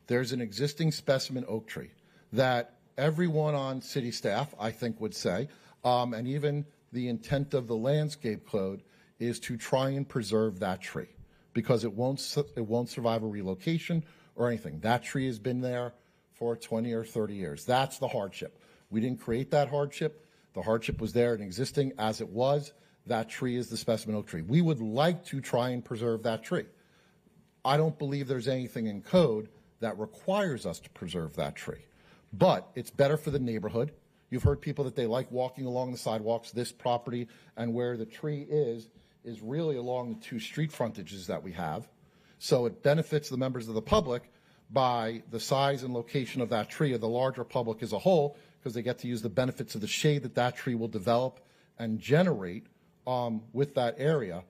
there's an existing specimen oak tree that everyone on city staff, I think, would say, and even the intent of the landscape code is to try and preserve that tree because it won't survive a relocation or anything. That tree has been there for 20 or 30 years. That's the hardship. We didn't create that hardship. The hardship was there and existing as it was. That tree is the specimen oak tree. We would like to try and preserve that tree. I don't believe there's anything in code that requires us to preserve that tree. But it's better for the neighborhood. You've heard people that they like walking along the sidewalks. This property and where the tree is really along the two street frontages that we have. So it benefits the members of the public by the size and location of that tree, or the larger public as a whole, because they get to use the benefits of the shade that that tree will develop and generate with that area.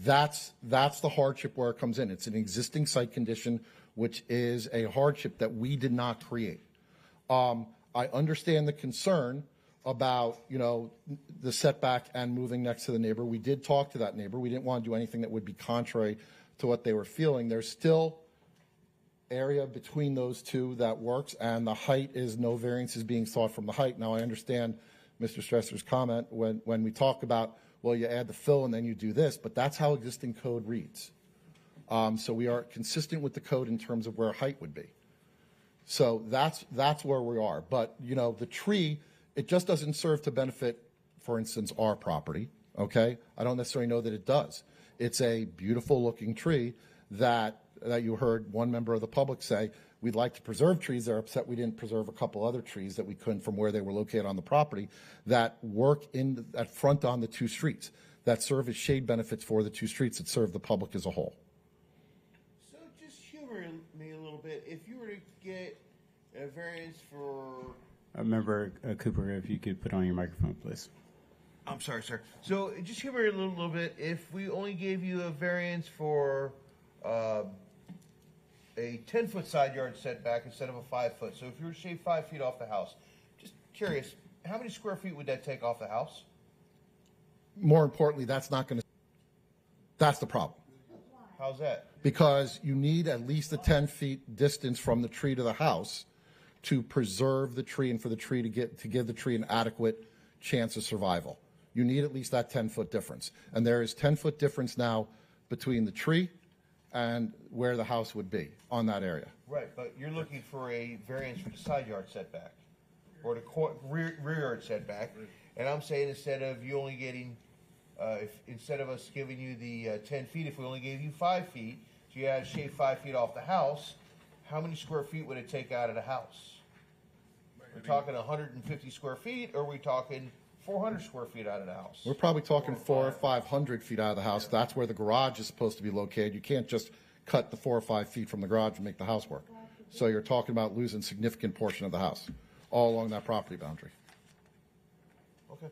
That's the hardship where it comes in. It's an existing site condition which is a hardship that we did not create. I understand the concern about, the setback and moving next to the neighbor. We did talk to that neighbor. We didn't want to do anything that would be contrary to what they were feeling. There's still area between those two that works, and the height is no variance is being sought from the height. Now, I understand Mr. Stresser's comment when we talk about, well, you add the fill and then you do this, but that's how existing code reads. So we are consistent with the code in terms of where height would be. So that's where we are. But, the tree, it just doesn't serve to benefit, for instance, our property, okay? I don't necessarily know that it does. It's a beautiful looking tree that you heard one member of the public say, we'd like to preserve trees. They're upset we didn't preserve a couple other trees that we couldn't from where they were located on the property that work at front on the two streets, that serve as shade benefits for the two streets that serve the public as a whole. So just humor me a little bit. If you were to get a variance for... Member Cooper, if you could put on your microphone, please. I'm sorry, sir. So just humor me a little bit. If we only gave you a variance for a 10-foot side yard setback instead of a 5-foot. So if you were to shave 5 feet off the house, just curious, how many square feet would that take off the house? More importantly, that's the problem. How's that? Because you need at least a 10 feet distance from the tree to the house to preserve the tree and for the tree to give the tree an adequate chance of survival. You need at least that 10-foot difference. And there is 10-foot difference now between the tree and where the house would be on that area. Right, but you're looking for a variance for the side yard setback or the rear yard setback. And I'm saying instead of you only getting, instead of us giving you the 10 feet, if we only gave you 5 feet, so you had to shave 5 feet off the house, how many square feet would it take out of the house? We're talking 150 square feet, or are we talking 400 square feet out of the house? We're probably talking 400 or 500 feet out of the house. That's where the garage is supposed to be located. You can't just cut the 4 or 5 feet from the garage and make the house work. So you're talking about losing a significant portion of the house all along that property boundary. Okay.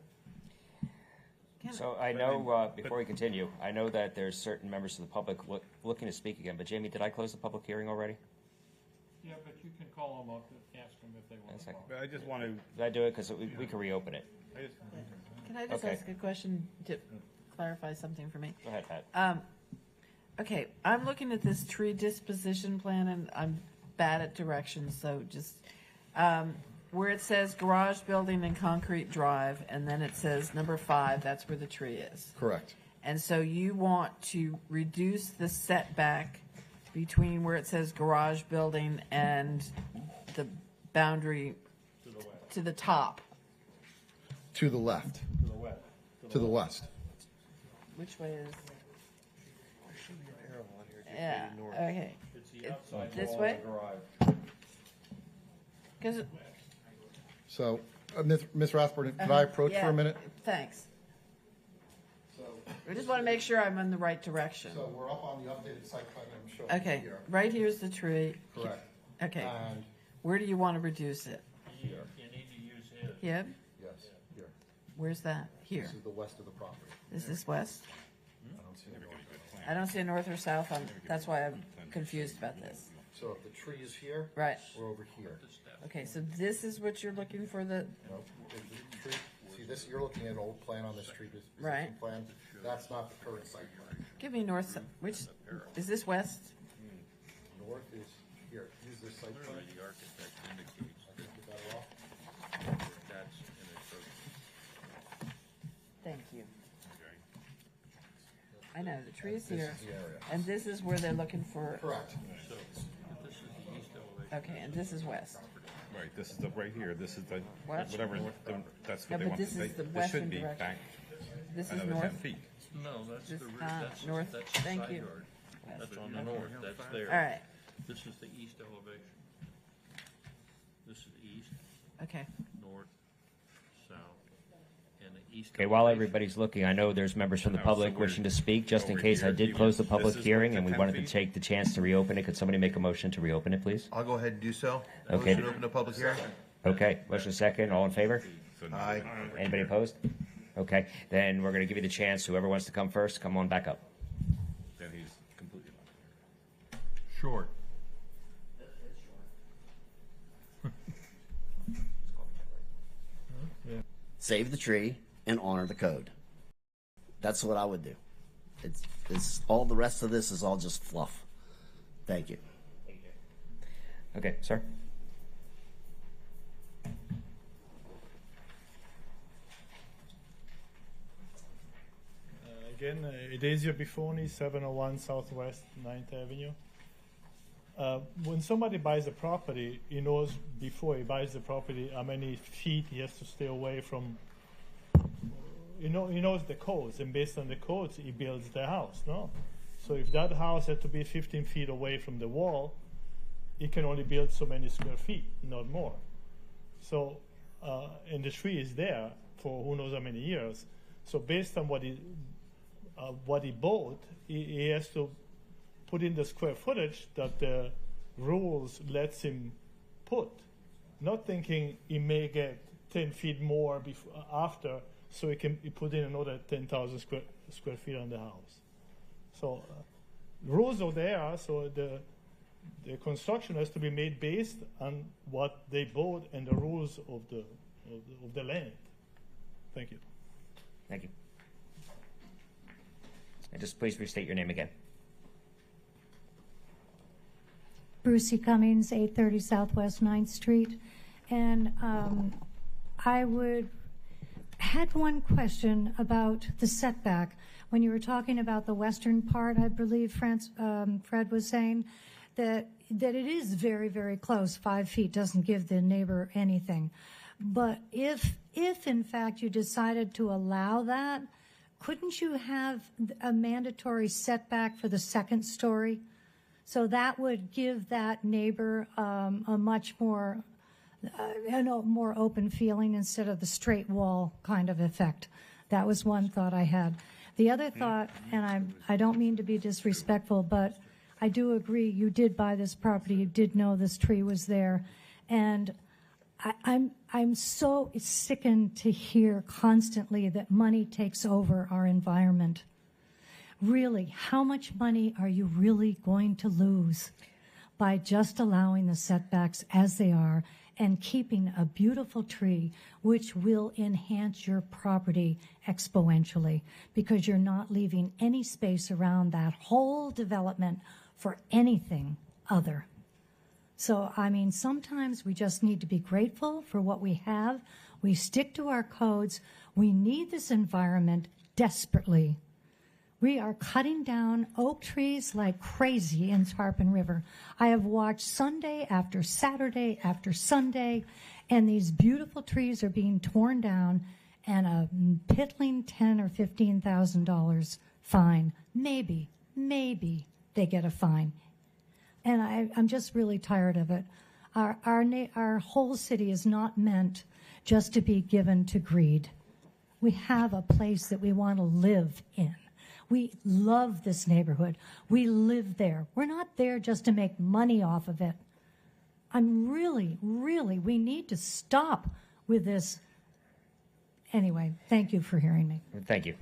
So I know, before we continue, I know that there's certain members of the public looking to speak again, but Jamie, did I close the public hearing already? Yeah, but you can call them up and ask them if they want to talk. I just want to. Did I do it? Because we can reopen it. Can I just ask a question to clarify something for me? Go ahead, Pat. Okay, I'm looking at this tree disposition plan, and I'm bad at directions, so just where it says garage building and concrete drive, and then it says number 5, that's where the tree is. Correct. And so you want to reduce the setback between where it says garage building and the boundary to the top. To the left. To the west. To the west. Which way is? Yeah. Okay. It's the outside This wall way? of the garage. Because So, Ms. Rathburn, could I approach for a minute? Thanks. I just want to make sure I'm in the right direction. So we're up on the updated site plan I'm showing Okay, here. right here's the tree. Correct. Okay. And Where do you want to reduce it? Here. You need to use his. Here? yes, here. Where's that? Here. This is the west of the property. Is this west? I don't see it. I don't see a north or south. That's why I'm confused about this. So if the tree is here, Right. we're over here. Okay, so this is what you're looking for the, Nope. If the tree, see this, you're looking at an old plan on this tree disposition Right. plan. That's not the current site plan. give me north, which, is this west? North is here. Use this site plan. The architect indicates I think you're better off. that's in a Thank you. I know, the tree is This here, is the area. and this is where they're looking for, Correct. So, this is the east elevation. okay, and this is west. Right, this is the, right here, this is the, What? whatever, that's No, what they but want. this They- is the this should western be direction. back This is another 10 north. feet. No, that's This- the rear, ah, north. that's the Thank side you. yard. That's on the north, that's there. All right, This is the east elevation. This is east, okay. north, south, and the east. Okay, while elevation. everybody's looking, I know there's members from the No, public so wishing to speak, just in over case I here, did you close the want- public this is hearing like and we 10 wanted to feet? take the chance to reopen it. Could somebody make a motion to reopen it, please? I'll go ahead and do so. Okay. Motion to open the public hearing. Okay, motion second, all in favor? So now Aye. they're over Anybody here. opposed? Okay, then we're gonna give you the chance, whoever wants to come first, come on back up. Then he's completely. Short. save the tree, and honor the code. That's what I would do. It's all the rest of this is all just fluff. Thank you. Okay, sir. Again, Edesio Bifoni, 701 Southwest 9th Avenue. When somebody buys a property, he knows before he buys the property how many feet he has to stay away from. He knows the codes, and based on the codes, he builds the house, no? So if that house had to be 15 feet away from the wall, he can only build so many square feet, not more. So, and the tree is there for who knows how many years. So based on what he bought, he has to put in the square footage that the rules lets him put, not thinking he may get 10 feet more after, so he put in another 10,000 square feet on the house. So rules are there, so the construction has to be made based on what they bought and the rules of the land. Thank you. Thank you. And just please restate your name again. Brucey Cummings, 830 Southwest 9th Street. And I had one question about the setback. When you were talking about the western part, I believe Fred was saying that it is very, very close. 5 feet doesn't give the neighbor anything. But if in fact you decided to allow that, couldn't you have a mandatory setback for the second story? So that would give that neighbor a much more, more open feeling instead of the straight wall kind of effect. That was one thought I had. The other thought, and I don't mean to be disrespectful, but I do agree you did buy this property, you did know this tree was there, and I'm so sickened to hear constantly that money takes over our environment. Really, how much money are you really going to lose by just allowing the setbacks as they are and keeping a beautiful tree which will enhance your property exponentially because you're not leaving any space around that whole development for anything other? So, I mean, sometimes we just need to be grateful for what we have. We stick to our codes. We need this environment desperately. We are cutting down oak trees like crazy in Tarpon River. I have watched Sunday after Saturday after Sunday, and these beautiful trees are being torn down, and a piddling $10,000 or $15,000 fine. Maybe they get a fine. And I'm just really tired of it. Our whole city is not meant just to be given to greed. We have a place that we want to live in. We love this neighborhood. We live there. We're not there just to make money off of it. We need to stop with this. Anyway, thank you for hearing me. Thank you.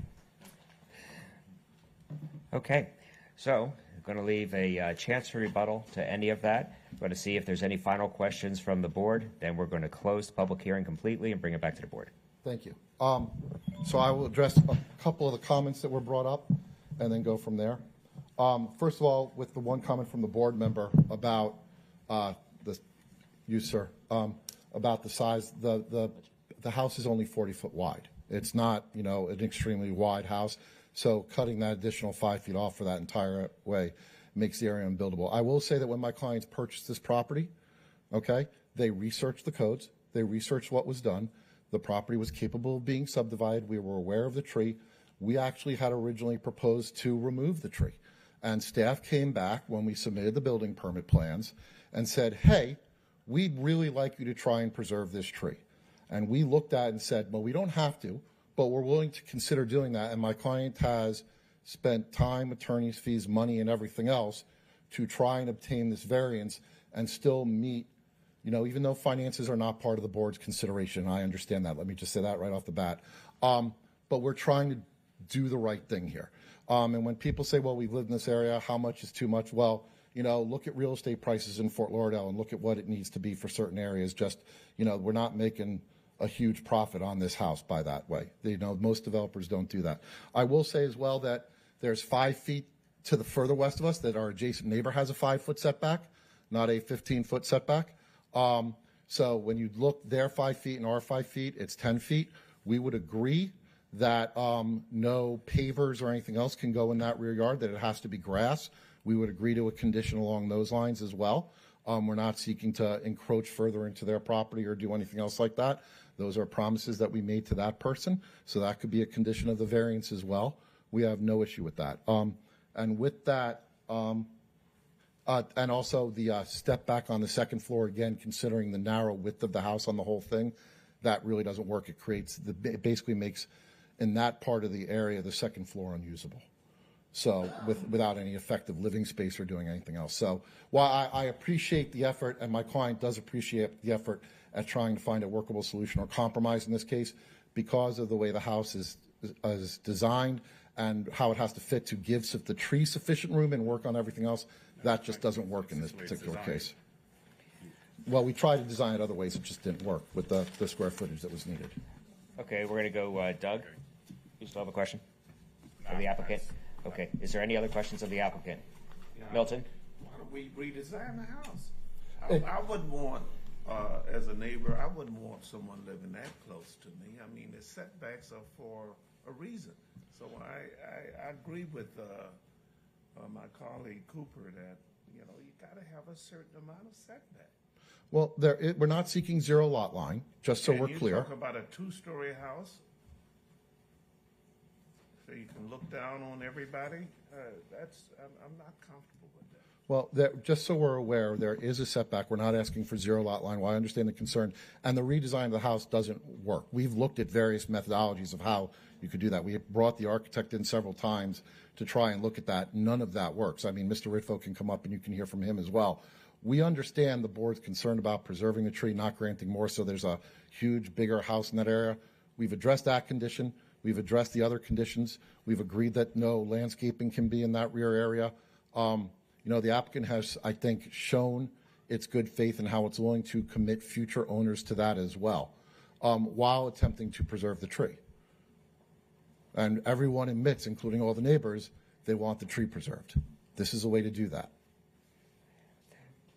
Okay, so I'm going to leave a chance for rebuttal to any of that. I'm going to see if there's any final questions from the board. Then we're going to close the public hearing completely and bring it back to the board. Thank you. So I will address a couple of the comments that were brought up and then go from there. First of all, with the one comment from the board member about about the size, the house is only 40 foot wide. It's not, an extremely wide house. So cutting that additional 5 feet off for that entire way makes the area unbuildable. I will say that when my clients purchased this property, okay, they researched the codes. They researched what was done. The property was capable of being subdivided. We were aware of the tree. We actually had originally proposed to remove the tree. And staff came back when we submitted the building permit plans and said, hey, we'd really like you to try and preserve this tree. And we looked at it and said, well, we don't have to, but we're willing to consider doing that. And my client has spent time, attorney's fees, money, and everything else to try and obtain this variance and still meet, even though finances are not part of the board's consideration. I understand that. Let me just say that right off the bat. But we're trying to do the right thing here. And when people say, well, we've lived in this area, how much is too much? Well, look at real estate prices in Fort Lauderdale and look at what it needs to be for certain areas. Just, we're not making a huge profit on this house by that way. Most developers don't do that. I will say as well that there's 5 feet to the further west of us that our adjacent neighbor has a 5-foot setback, not a 15-foot setback. So when you look, their 5 feet and our 5 feet, it's 10 feet. We would agree that no pavers or anything else can go in that rear yard, that it has to be grass. We would agree to a condition along those lines as well. We're not seeking to encroach further into their property or do anything else like that. Those are promises that we made to that person, so that could be a condition of the variance as well. We have no issue with that. And with that, and also the step back on the second floor, again, considering the narrow width of the house on the whole thing, that really doesn't work. It basically makes, in that part of the area, the second floor unusable. So without any effective living space or doing anything else. So while I appreciate the effort, and my client does appreciate the effort at trying to find a workable solution or compromise in this case, because of the way the house is designed and how it has to fit to give the tree sufficient room and work on everything else, that just doesn't work in this particular case. Well, we tried to design it other ways, it just didn't work with the square footage that was needed. Okay, we're going to go, Doug. You still have a question of the applicant? Okay, is there any other questions of the applicant? Milton? Why don't we redesign the house? I wouldn't want, as a neighbor, I wouldn't want someone living that close to me. I mean, the setbacks are for a reason. So I agree with my colleague Cooper that, you got to have a certain amount of setback. Well, we're not seeking zero lot line, just so we're clear. You talk about a 2-story house, so you can look down on everybody. I'm not comfortable with that. Well, just so we're aware, there is a setback. We're not asking for zero lot line. Well, I understand the concern. And the redesign of the house doesn't work. We've looked at various methodologies of how you could do that. We have brought the architect in several times to try and look at that. None of that works. I mean, Mr. Ritvo can come up and you can hear from him as well. We understand the board's concerned about preserving the tree, not granting more, so there's a huge, bigger house in that area. We've addressed that condition. We've addressed the other conditions. We've agreed that no landscaping can be in that rear area. The applicant has, I think, shown its good faith in how it's willing to commit future owners to that as well, while attempting to preserve the tree. And everyone admits, including all the neighbors, they want the tree preserved. This is a way to do that.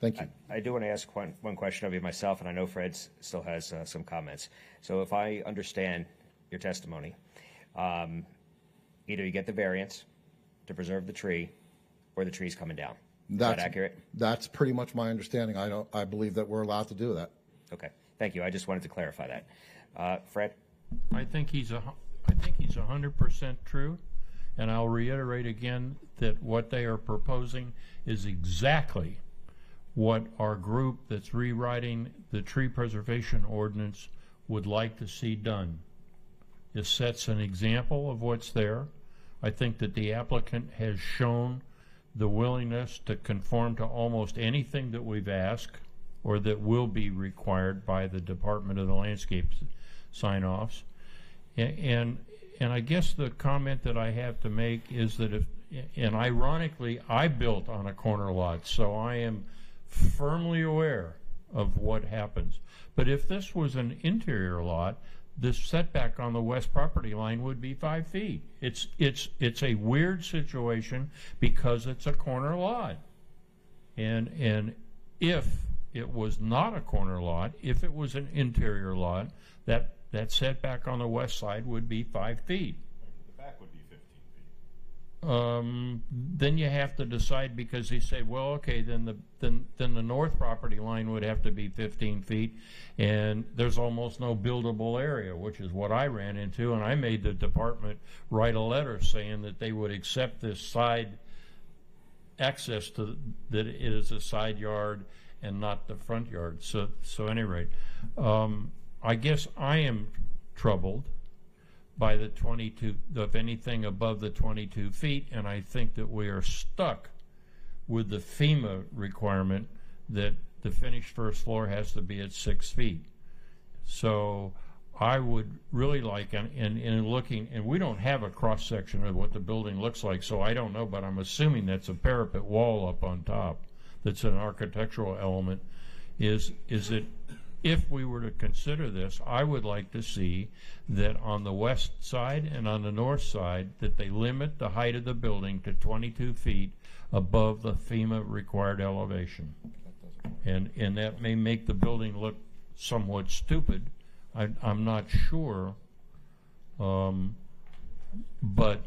Thank you. I do want to ask one question of you myself, and I know Fred still has some comments. So if I understand your testimony, either you get the variance to preserve the tree, or the tree's coming down. Is that accurate? That's pretty much my understanding. I believe that we're allowed to do that. Okay, thank you. I just wanted to clarify that. Fred? I think he's 100% true, and I'll reiterate again that what they are proposing is exactly what our group that's rewriting the tree preservation ordinance would like to see done. It sets an example of what's there. I think that the applicant has shown the willingness to conform to almost anything that we've asked or that will be required by the Department of the Landscape sign-offs. And I guess the comment that I have to make is that and ironically, I built on a corner lot, so I am firmly aware of what happens. But if this was an interior lot, the setback on the west property line would be 5 feet. It's a weird situation because it's a corner lot. And if it was not a corner lot, if it was an interior lot, that setback on the west side would be 5 feet. The back would be 15 feet. Then you have to decide, because he said, well, okay, then the north property line would have to be 15 feet, and there's almost no buildable area, which is what I ran into, and I made the department write a letter saying that they would accept this side access to that it is a side yard and not the front yard. So at any rate, I guess I am troubled by the 22, of anything above the 22 feet, and I think that we are stuck with the FEMA requirement that the finished first floor has to be at 6 feet. So I would really like, in looking, and we don't have a cross-section of what the building looks like, so I don't know, but I'm assuming that's a parapet wall up on top that's an architectural element. Is it if we were to consider this, I would like to see that on the west side and on the north side, that they limit the height of the building to 22 feet above the FEMA required elevation. And that may make the building look somewhat stupid. I'm not sure, but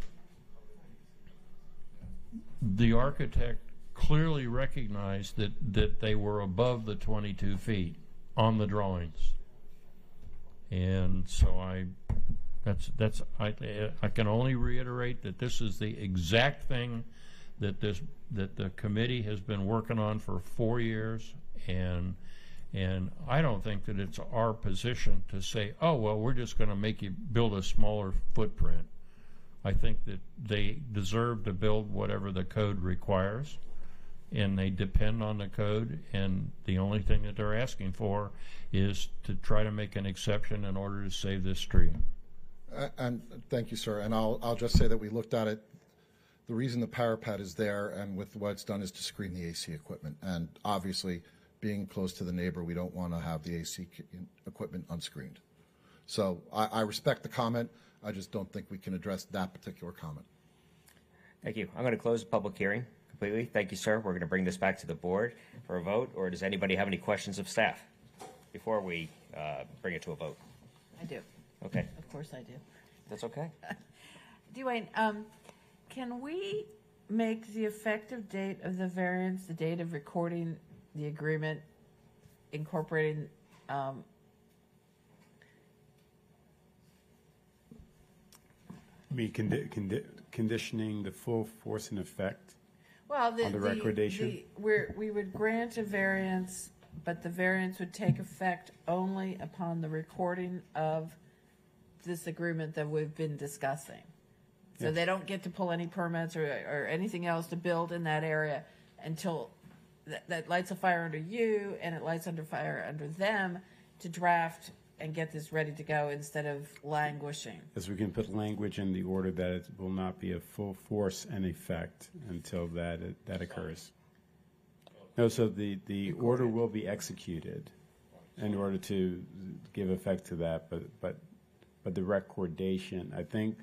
the architect clearly recognized that they were above the 22 feet on the drawings. And so I can only reiterate that this is the exact thing that the committee has been working on for 4 years, and I don't think that it's our position to say, oh well, we're just going to make you build a smaller footprint. I think that they deserve to build whatever the code requires, and they depend on the code, and the only thing that they're asking for is to try to make an exception in order to save this tree. And thank you, sir. And I'll just say that we looked at it. The reason the parapet is there and with what it's done is to screen the AC equipment. And obviously, being close to the neighbor, we don't want to have the AC equipment unscreened. So I respect the comment. I just don't think we can address that particular comment. Thank you. I'm going to close the public hearing completely. Thank you, sir. We're going to bring this back to the board for a vote, or does anybody have any questions of staff before we bring it to a vote? I do. Okay. Of course I do. That's okay. Dwayne, can we make the effective date of the variance the date of recording the agreement, incorporating conditioning the full force and effect well, on the recordation? We would grant a variance, but the variance would take effect only upon the recording of this agreement that we've been discussing. So Yes. they don't get to pull any permits or anything else to build in that area until that lights a fire under you and it lights under fire under them to draft and get this ready to go instead of languishing. As we can put language in the order that it will not be a full force and effect until that occurs. No, so the order will be executed in order to give effect to that, but the recordation, I think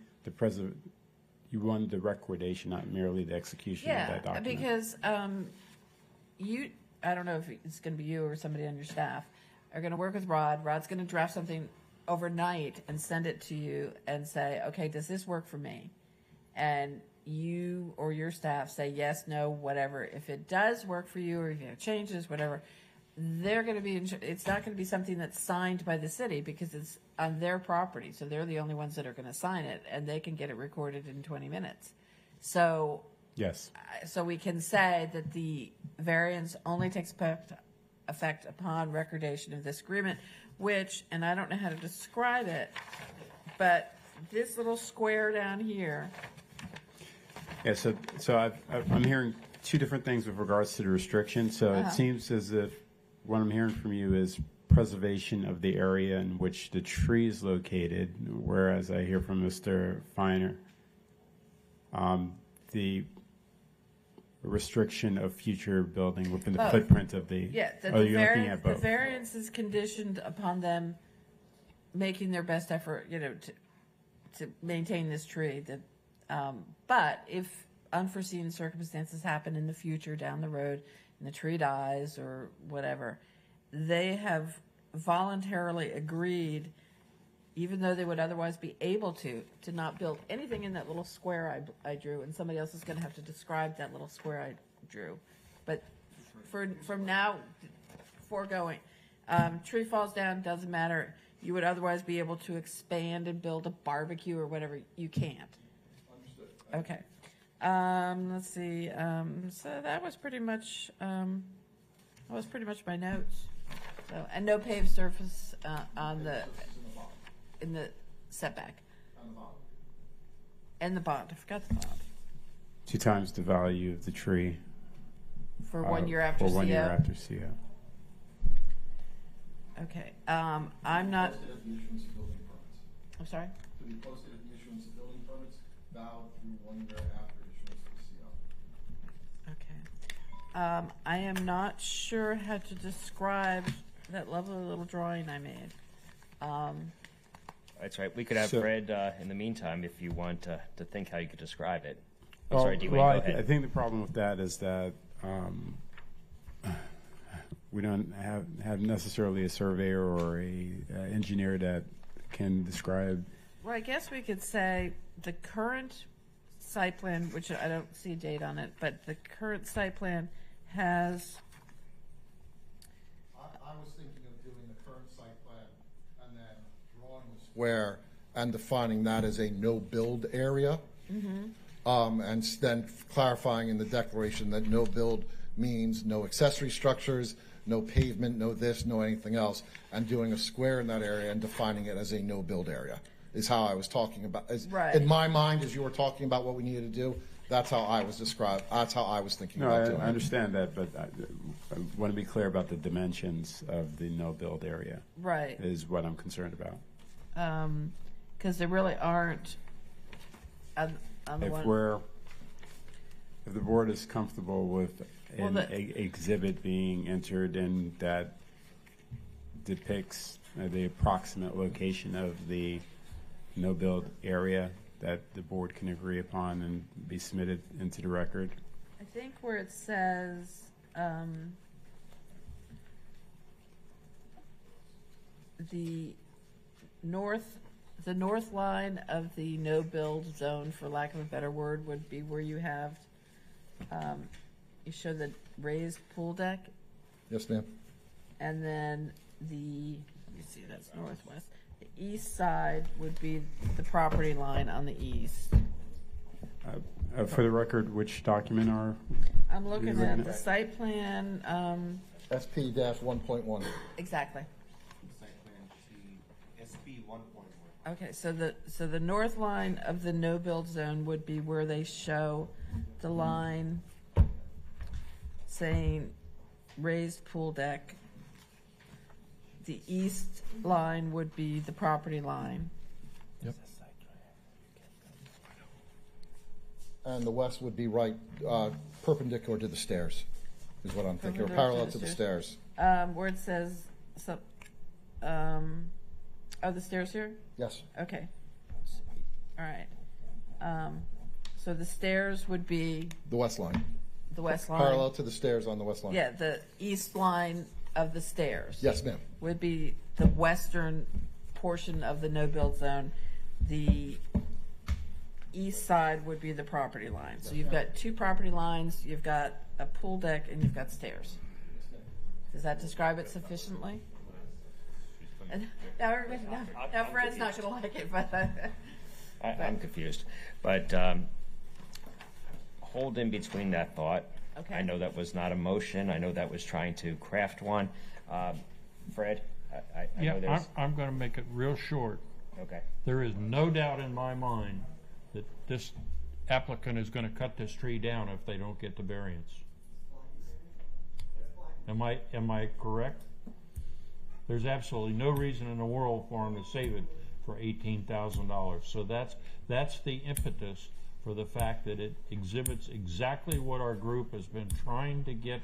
you want the recordation, not merely the execution of that document. Because I don't know if it's going to be you or somebody on your staff, are going to work with Rod. Rod's going to draft something overnight and send it to you and say, okay, does this work for me? And you or your staff say yes, no, whatever. If it does work for you, or if you have changes, whatever, they're going to be. It's not going to be something that's signed by the city because it's on their property, so they're the only ones that are going to sign it, and they can get it recorded in 20 minutes. So yes. So we can say that the variance only takes effect upon recordation of this agreement, which, and I don't know how to describe it, but this little square down here. Yeah, so I'm hearing two different things with regards to the restriction. So it seems as if what I'm hearing from you is preservation of the area in which the tree is located, whereas I hear from Mr. Feiner, the restriction of future building within the footprint of the. Yeah, the variance is conditioned upon them making their best effort, to maintain this tree. But if unforeseen circumstances happen in the future down the road and the tree dies or whatever, they have voluntarily agreed, even though they would otherwise be able to not build anything in that little square I drew, and somebody else is going to have to describe that little square I drew. But from now foregoing, tree falls down, doesn't matter. You would otherwise be able to expand and build a barbecue or whatever. You can't. Okay. Let's see. So that was pretty much my notes. So, and no paved surface in the setback. And the bond. I forgot the bond. 2 times the value of the tree. For 1 year after CO. For 1 year after CO. Okay. I'm not. I'm sorry. To be posted at the issuance of building permits, valid through 1 year after issuance of the CO. Okay. I am not sure how to describe that lovely little drawing I made. That's right. We could have So- Fred, in the meantime, if you want to think how you could describe it. I'm Well, sorry, Dwayne, well, go ahead. I think the problem with that is that we don't have necessarily a surveyor or a engineer that can describe. Well, I guess we could say the current site plan, which I don't see a date on it, but the current site plan has. I was thinking of doing the current site plan and then drawing the square and defining that as a no-build area. And then clarifying in the declaration that no build means no accessory structures, no pavement, no this, no anything else, and doing a square in that area and defining it as a no build area is how I was talking about. Right. In my mind, as you were talking about what we needed to do, that's how I was described. That's how I was thinking No, about I doing it. understand that, but I want to be clear about the dimensions of the no-build area. Right. Is what I'm concerned about. Because there really aren't. On the If one, if the board is comfortable with Well, an exhibit being entered and that depicts the approximate location of the no-build area that the board can agree upon and be submitted into the record. I think where it says the north line of the no build zone, for lack of a better word, would be where you have you show the raised pool deck, Yes, ma'am. and then let me see, that's northwest. The east side would be the property line on the east. For the record, which document are I'm looking you at the site plan. SP-1.1. Exactly. Site plan SB 1.1. Okay, so the north line of the no-build zone would be where they show the line saying raised pool deck. The east line would be the property line. Yep. And the west would be right perpendicular to the stairs, is what I'm thinking, or parallel to the stairs. Where it says, the stairs here? Yes. Okay. All right. So the stairs would be The west line. the west line. Parallel to the stairs on the west line. Yeah, the east line of the stairs. Yes, ma'am. Would be the western portion of the no-build zone. The east side would be the property line. So you've got two property lines, you've got a pool deck, and you've got stairs. Does that describe it sufficiently? Now Fred's not going to like it, but I'm confused, but hold in between that thought. Okay. I know that was not a motion. I know that was trying to craft one. Fred, I know there's. I'm going to make it real short. Okay. There is no doubt in my mind that this applicant is going to cut this tree down if they don't get the variance. Am I correct? There's absolutely no reason in the world for them to save it for $18,000. So that's the impetus for the fact that it exhibits exactly what our group has been trying to get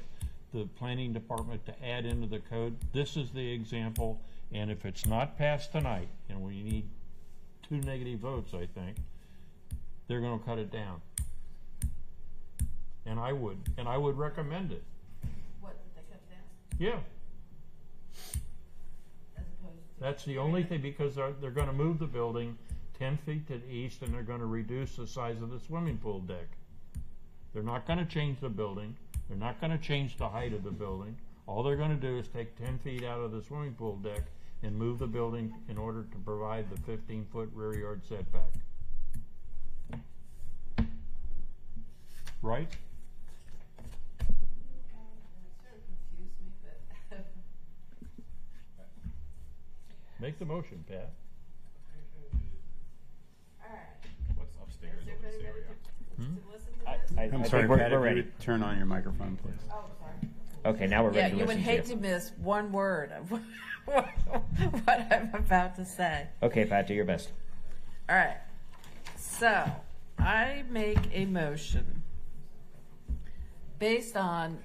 the planning department to add into the code. This is the example, and if it's not passed tonight, and we need 2 negative votes, I think, they're going to cut it down. And I would recommend it. What, did they cut down? Yeah. As opposed to That's the only thing, because they're going to move the building 10 feet to the east, and they're going to reduce the size of the swimming pool deck. They're not going to change the building. They're not going to change the height of the building. All they're going to do is take 10 feet out of the swimming pool deck and move the building in order to provide the 15-foot rear yard setback. Right? Make the motion, Pat. What's upstairs over this area? I'm I sorry, think Pat, we're if ready. you would turn on your microphone, please. Oh, sorry. Okay, now we're Yeah, ready to you would listen hate to to you. miss one word of what I'm about to say. Okay, Pat, do your best. All right. So, I make a motion based on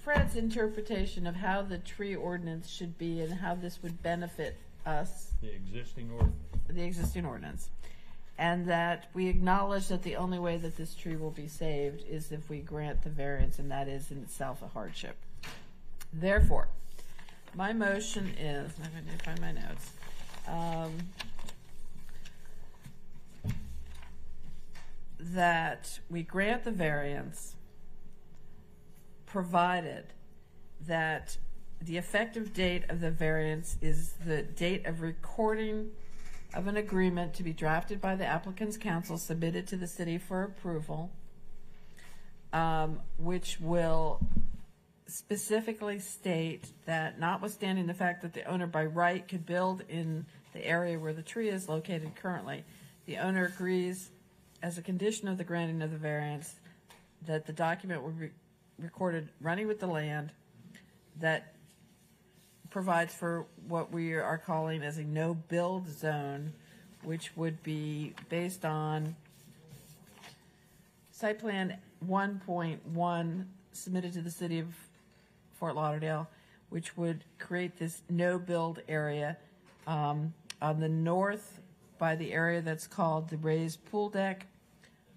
Fred's interpretation of how the tree ordinance should be and how this would benefit us, The existing ordinance. the existing ordinance. And that we acknowledge that the only way that this tree will be saved is if we grant the variance, and that is in itself a hardship. Therefore, my motion is, I'm going to find my notes. That we grant the variance, provided that the effective date of the variance is the date of recording of an agreement to be drafted by the applicant's counsel, submitted to the city for approval, which will specifically state that notwithstanding the fact that the owner by right could build in the area where the tree is located currently, the owner agrees as a condition of the granting of the variance that the document will be recorded running with the land, that provides for what we are calling as a no-build zone, which would be based on site plan 1.1 submitted to the city of Fort Lauderdale, which would create this no-build area on the north by the area that's called the raised pool deck,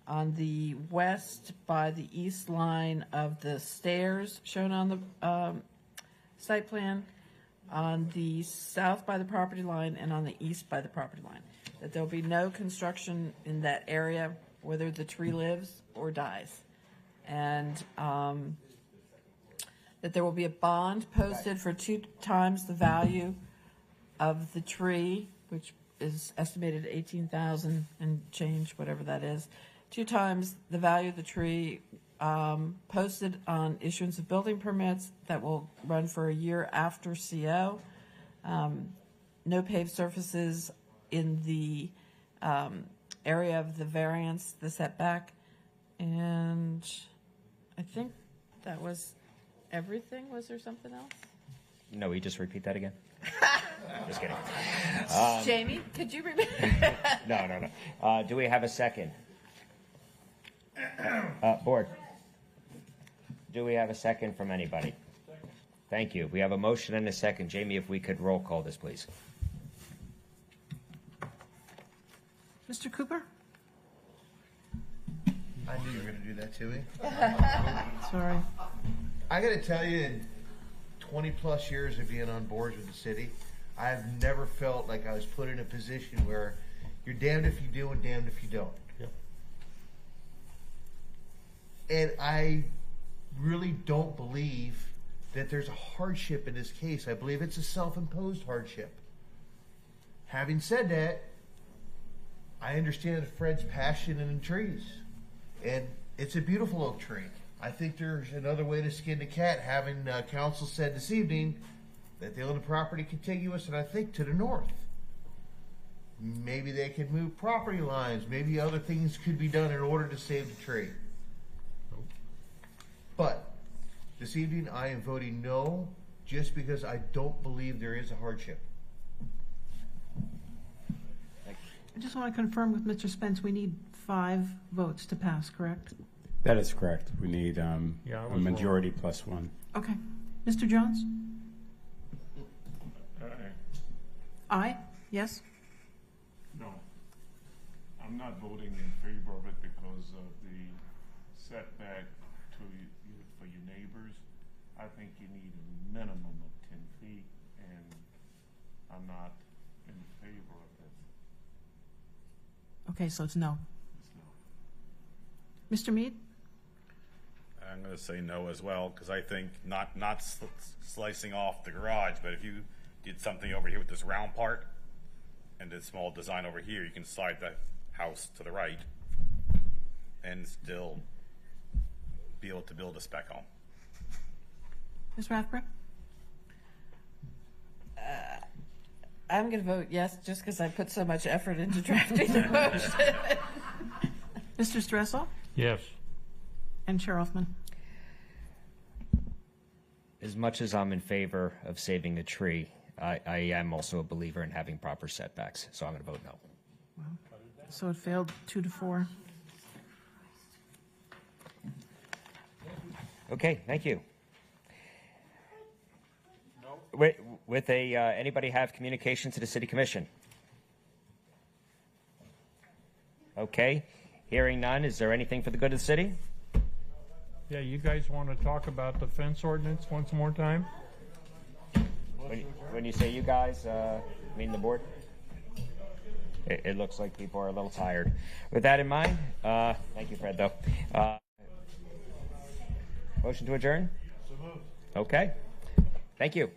on the west by the east line of the stairs shown on the site plan, on the south by the property line, and on the east by the property line. That there will be no construction in that area, whether the tree lives or dies. And that there will be a bond posted for 2 times the value of the tree, which is estimated at $18,000 and change, whatever that is. 2 times the value of the tree, posted on issuance of building permits that will run for a year after CO. No paved surfaces in the area of the variance, the setback. And I think that was everything. Was there something else? No, we just repeat that again? Just kidding. Jamie, could you repeat? No. Do we have a second? Board, do we have a second from anybody? Thank you. We have a motion and a second. Jamie, if we could roll call this, please. Mr. Cooper? I knew you were going to do that to me. Sorry. I got to tell you, in 20 plus years of being on boards with the city, I have never felt like I was put in a position where you're damned if you do and damned if you don't. Yep. And I really don't believe that there's a hardship in this case. I believe it's a self-imposed hardship. Having said that, I understand Fred's passion in trees, and it's a beautiful oak tree. I think there's another way to skin the cat, having council said this evening that they own the property contiguous, and I think to the north. Maybe they could move property lines. Maybe other things could be done in order to save the tree. But this evening I am voting no, just because I don't believe there is a hardship. I just want to confirm with Mr. Spence, we need 5 votes to pass, correct? That is correct. We need a majority wrong. plus 1. Okay. Mr. Jones? Aye? Yes? No. I'm not voting in favor of it because of the setback for your neighbors. I think you need a minimum of 10 feet, and I'm not in favor of this. Okay, so it's no. Mr. Mead? I'm going to say no as well, because I think not slicing off the garage, but if you did something over here with this round part and this small design over here, you can slide the house to the right and still be able to build a spec home. Ms. Rathbun? I'm going to vote yes, just because I put so much effort into drafting the motion. Mr. Stressel? Yes. And Chair Hoffman? As much as I'm in favor of saving the tree, I am also a believer in having proper setbacks, so I'm going to vote no. So it failed 2-4. Okay, thank you. Anybody have communication to the city commission? Okay, hearing none, is there anything for the good of the city? Yeah, you guys want to talk about the fence ordinance once more time? When you say you guys, mean the board? It looks like people are a little tired. With that in mind, thank you, Fred, though. Motion to adjourn? Okay. Thank you.